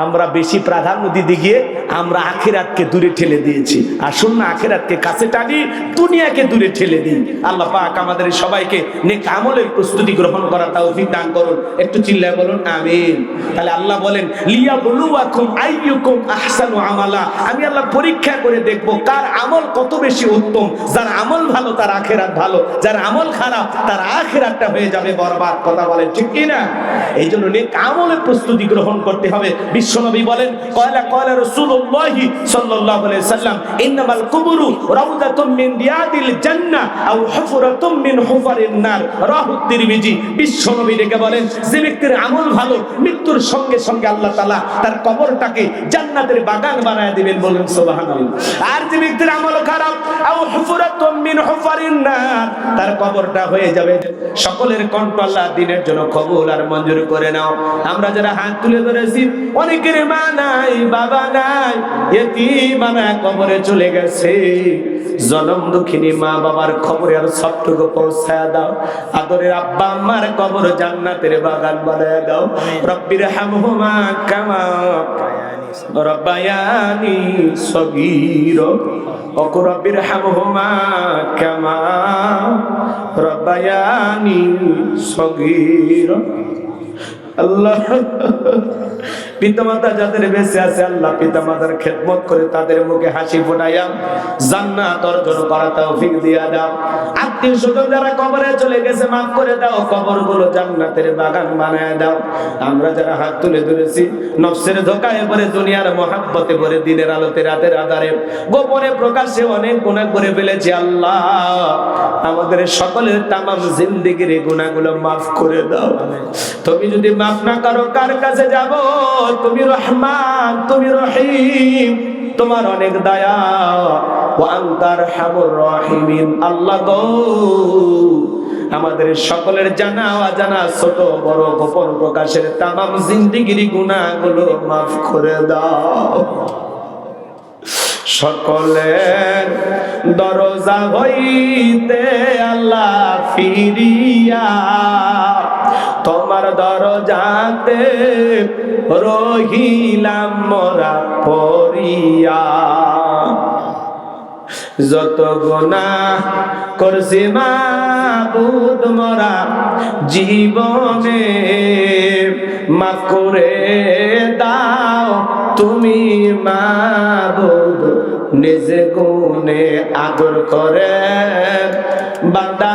আমরা বেশি প্রাধান্য দিতে গিয়ে আমরা আখিরাতকে দূরে ঠেলে দিয়েছি। আসুন না আখিরাতকে কাছে টানি, দুনিয়াকে দূরে ঠেলে দিই। আল্লাহ পাক আমাদের সবাইকে নেক আমলের প্রস্তুতি গ্রহণ করার তৌফিক দান করুন। একটু চিল্লায় বলুন আমিন। তাহলে আল্লাহ বলেন লিয়াবলুয়াকুম আইয়ুকুম আহসানু আমালা, আমি আল্লাহ পরীক্ষা করে দেখব কার আমল কত বেশি উত্তম। যার আমল ভালো তার আখিরাত ভালো, যার আমল খারাপ তার আখিরাতটা হয়ে যাবে বরবাদ। কথা বলেন ঠিক কি না? এই জন্য নেক আমলের প্রস্তুতি গ্রহণ করতে হবে। বিশ্বনবী বলেন কয়লা রাসূলুল্লাহ সাল্লাল্লাহু আলাইহি সাল্লাম ইন্নামাল কুবুরু রাউদাতুম মিন রিয়াদিল জান্নাহ আও হুফরাতুম মিন হুফারিন নার, রাহু তিরমিজি। বিশ্বনবী ডেকে বলেন যে ব্যক্তির আমল ভালো মৃত্যুর সঙ্গে সঙ্গে আল্লাহ তাআলা তার কবরটাকে জান্নাতের বাগান বানায় দিবেন। বলুন সুবহানাল্লাহ। আর যে ব্যক্তির আমল খারাপ আও হুফরাতুম মিন হুফারিন নার, তার কবরটা হয়ে যাবে। সকলের কণ্ঠ আল্লাহ দিনের জন্য কবুল আর মঞ্জুর করে নাও। আমরা যারা হাত তুলে ধরেছি অনেকের মা নাই, বাবা নাই, ইতিমানা কবরে চলে গেছে। জনম দুঃখিনী মা বাবার খবরে আর সবটুকু পৌঁছায় দাও। আদরের আব্বা আম্মার কবর জান্নাতের বাগান বানায় দাও। রব্বির হামহুমা কামা রব্বায়ানি সগীরা ওয়া রব্বির হামহুমা কামা রব্বায়ানি সগীরা। আল্লাহ পিতামাতা যাদের বেঁচে আছে আল্লাহ পিতামাতার খেদমত করে তাদের মুখে হাসি ফোটাইয়া জান্নাত অর্জন করার তৌফিক দিয়া দাও। আত্মীয় স্বজন যারা কবরে চলে গেছে মাফ করে দাও, কবরগুলো জান্নাতের বাগান বানায় দাও। আমরা যারা হাত তুলে ধরেছি নফসের ধোঁকায় পড়ে দুনিয়ার মহাব্বতে পড়ে দিনের আলোতে রাতের আধারে গোপনে প্রকাশ্যে অনেক গুনাহ করে ফেলেছি। আল্লাহ আমাদের সকলের তামাম জিন্দেগির গুনাহগুলো মাফ করে দাও। তুমি যদি মাফ না করো কার কাছে যাব? তুমি রহমান, তুমি রহিম, তোমার অনেক দয়া। ওয়া আনতার হামুর রাহিমিন। আল্লাহ গো আমাদের সকলের জানা অজানা ছোট বড় গোপন প্রকাশের তামাম জিন্দেগির গুনাহগুলো মাফ করে দাও। সকলের দরজা হইতে আল্লাহ ফিরিয়া তোমার দরজাতে রহিলাম মোরা পড়িয়া। যত গুনাহ করছি মাবুদ মোরা জীবনে মাফ করে দাও তুমি মাবুদ। নিজে গুনে আদর করে বান্দা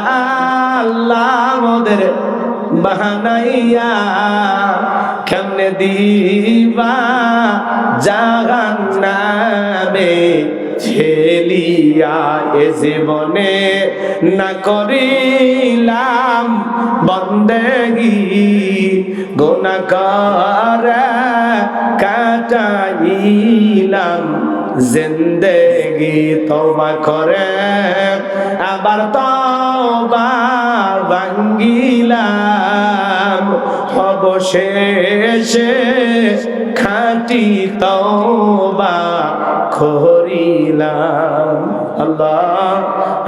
আল্লাহ মোদের বাহানাইয়া কেমনে দিবা জাহান্নামে ঠেলিয়া। এ জীবনে না করিলাম বন্দেগি গুনাহ করে কাটাইলাম জিন্দেগি। তওবা করে আবার তওবা ভাঙ্গিলাম অবশেষে খাঁটি তওবা করিলাম। আল্লাহ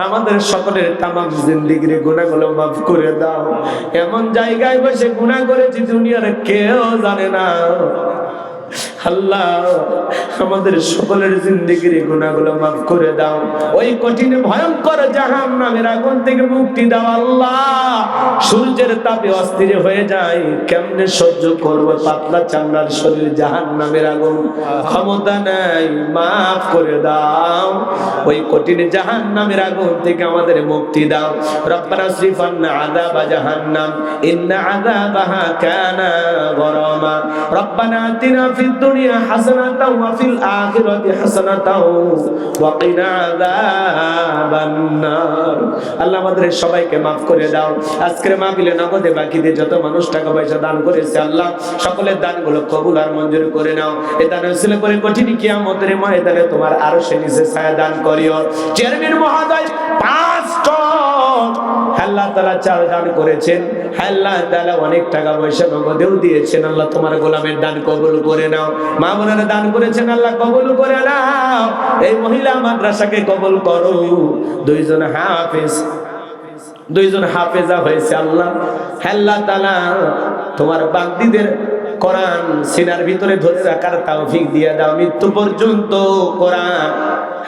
আমাদের সকলের তামাম জিন্দেগির গুনাহগুলো মাফ করে দাও। এমন জায়গায় বসে গুনাহ করেছি দুনিয়ার কেউ জানে না। আল্লাহ আমাদের সকলের জিন্দেগির গুনাহগুলো মাফ করে দাও, ওই কঠিন ভয়ঙ্কর জাহান্নামের আগুন থেকে মুক্তি দাও। আল্লাহ সূর্যের তাপে অস্থির হয়ে যায়, কেমনে সহ্য করব পাতলা চামড়ার শরীর, জাহান্নামের আগুন ক্ষমতা নাই, মাফ করে দাও, ওই কঠিন জাহান্নামের আগুন থেকে আমাদের মুক্তি দাও। রব্বানা সিফান্না আযাবা জাহান্নাম ইন্না আযাবাহা কানা গরামা রব্বানা আতিনা ফিদ দুনিয়া হাসানাতাও ওয়া ফিল আখিরাতি হাসানাতাও ওয়া কিনা আযাবান নার। আল্লাহ আমাদের সবাইকে maaf করে দাও। আজকের মাহফিলে নগদে বাকিতে যত মানুষ টাকা পয়সা দান করেছে আল্লাহ সকলের দানগুলো কবুল আর মঞ্জুর করে নাও। এই দান উসিলা করে কঠিন কিয়ামতের ময়দানে তোমার আরশের নিচে ছায়া দান করিও। চেয়ারম্যান মহোদয় 5 টন আল্লাহ তাআলা চাল দান করেছেন, আল্লাহ তাআলা অনেক টাকা পয়সা নগদেও দিয়েছেন, আল্লাহ তোমার গোলামের দান কবুল করে নাও। মা বোনেরা দান করেছেন আল্লাহ কবুল করে নাও। এই মহিলা মাদ্রাসাকে কবুল করো। দুইজন হাফেজা হয়েছে আল্লাহ, আল্লাহ তাআলা তোমার বান্দীদের কোরআন সিনার ভিতরে ধরে রাখার তৌফিক দিয়ে দাও, মৃত্যু পর্যন্ত কোরআন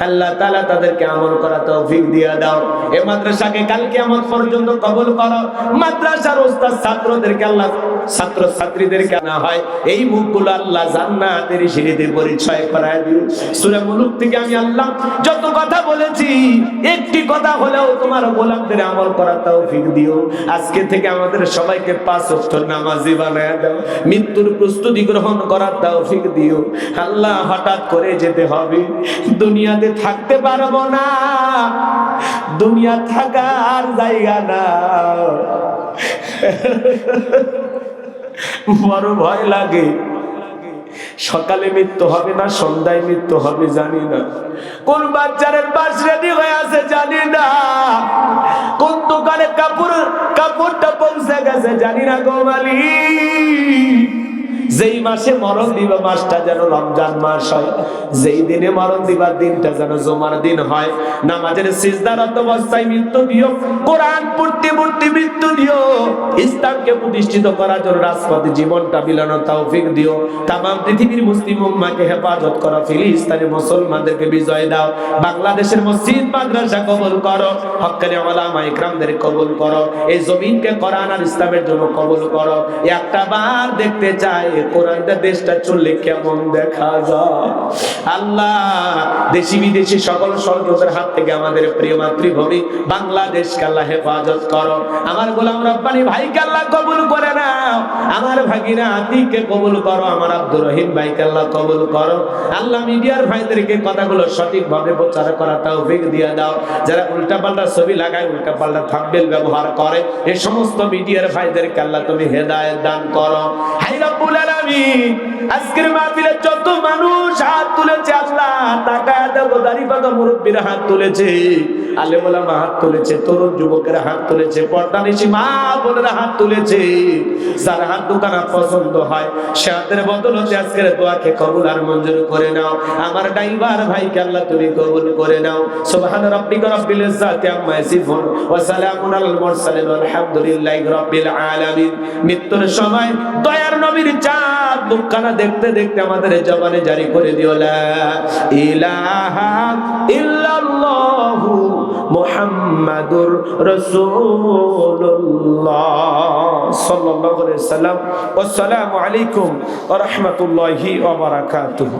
আল্লাহ তাআলা তাদেরকে আমল করার তৌফিক দিয়ে দাও। এই মাদ্রাসাকে কাল কিয়ামত পর্যন্ত কবুল করো। মাদ্রাসার ওস্তাদ ছাত্রদেরকে আল্লাহ ছাত্র ছাত্রীদেরকে না হয় এই মুখগুলো আল্লাহ জান্নাতের সিঁড়িতে পরিচয় করায় দিও। সূরা মুলুক থেকে আমি আল্লাহ যত কথা বলেছি একটি কথা হলেও তোমার গোলামদের আমল করার তৌফিক দিও। আজকে থেকে আমাদের সবাইকে 5 ওয়াক্ত নামাজি বানায় দাও, মৃত্যুর প্রস্তুতি গ্রহণ করার তৌফিক দিও। আল্লাহ হঠাৎ করে যেতে হবে, দুনিয়াতে থাকতে পারবো না, দুনিয়া থাকার জায়গা না, বড় ভয় লাগে। সকালে মৃত্যু হবে না সন্ধ্যায় মৃত্যু হবে জানি না, কোন বাচ্চারের বাস রেডি হয়ে আছে জানি না, কোন দোকানে কাপড়টা পৌঁছে গেছে জানি না গো মালিক। যেই মাসে মরণ দিবা মাসটা যেন রমজান মাস হয়, যেই দিনে মরণ দিবার দিনটা যেন জুমার দিন হয়। নামাজের সিজদারত অবস্থায় মৃত্যু দিও, কোরআন পড়তে পড়তে মৃত্যু দিও, ইসলামকে প্রতিষ্ঠিত করার জন্য রাজপথে জীবনটা বিলানোর তৌফিক দিও। তামাম পৃথিবীর মুসলিম উম্মাহকে হেফাজত করো, ফিলিস্তিনের মুসলমানদেরকে বিজয় দাও, বাংলাদেশের মসজিদ মাদ্রাসা কবুল করো, হক্কানি উলামা ইকরামদের কবুল করো, এই জমিনকে কোরআন আর ইসলামের জন্য কবুল করো। একটা বার দেখতে চাই কোরআনটা দেশটা চললে কেমন দেখা যায়। আল্লাহ দেশি বিদেশি সকল ষড়যন্ত্রের হাত থেকে আমাদের প্রিয় মাতৃভূমি বাংলাদেশকে আল্লাহ হেফাজত করো। আমার গোলাম রব্বানী ভাইকে আল্লাহ কবুল করে নাও, আমার ভাগিনা আতিককে কবুল করো, আমার আব্দুর রহিম ভাইকে আল্লাহ কবুল করো। আল্লাহ মিডিয়ার ভাইদেরকে কথাগুলো সঠিকভাবে প্রচার করার তৌফিক দিয়ে দাও। যারা উল্টাপাল্টা ছবি লাগায়, উল্টাপাল্টা থাম্বনেল ব্যবহার করে, এই সমস্ত মিডিয়ার ভাইদেরকে আল্লাহ তুমি হেদায়েত দান করো। হাই রব্বুল আলামিন, আজকের মাহফিলে যত মানুষ হাত তুলেছে আল্লাহ তাকায়া দেখো, দাড়িপাকা মুরব্বিরা হাত তুলেছে, আলেম ওলামা হাত তুলেছে, তরুণ যুবকেরা হাত তুলেছে, পর্দানিশী মা বোনেরা হাত তুলেছে। যার হাত দোকানা পছন্দ হয় সে হাতের বদলতে আজকের দোয়াকে কবুল আর মঞ্জুর করে নাও। আমার ড্রাইভার ভাইকে আল্লাহ তুমি কবুল করে নাও। সুবহান রাব্বিকা রাব্বিল ইজ্জাতি আম্মা ইয়াসিফুন ওয়া সালামুন আলাল মুরসালিন আলহামদুলিল্লাহি রাব্বিল আলামিন। মৃত্যুর সময় দয়ার নবীর চাঁদ মুখখানা দেখতে দেখতে আমাদের জবানে জারি করে দিও লা ইলাহা ইল্লাল্লাহু মুহাম্মাদুর রাসূলুল্লাহ সাল্লাল্লাহু আলাইহি ওয়াসাল্লাম। আসসালামু আলাইকুম ওয়া রাহমাতুল্লাহি ওয়া বারাকাতুহু।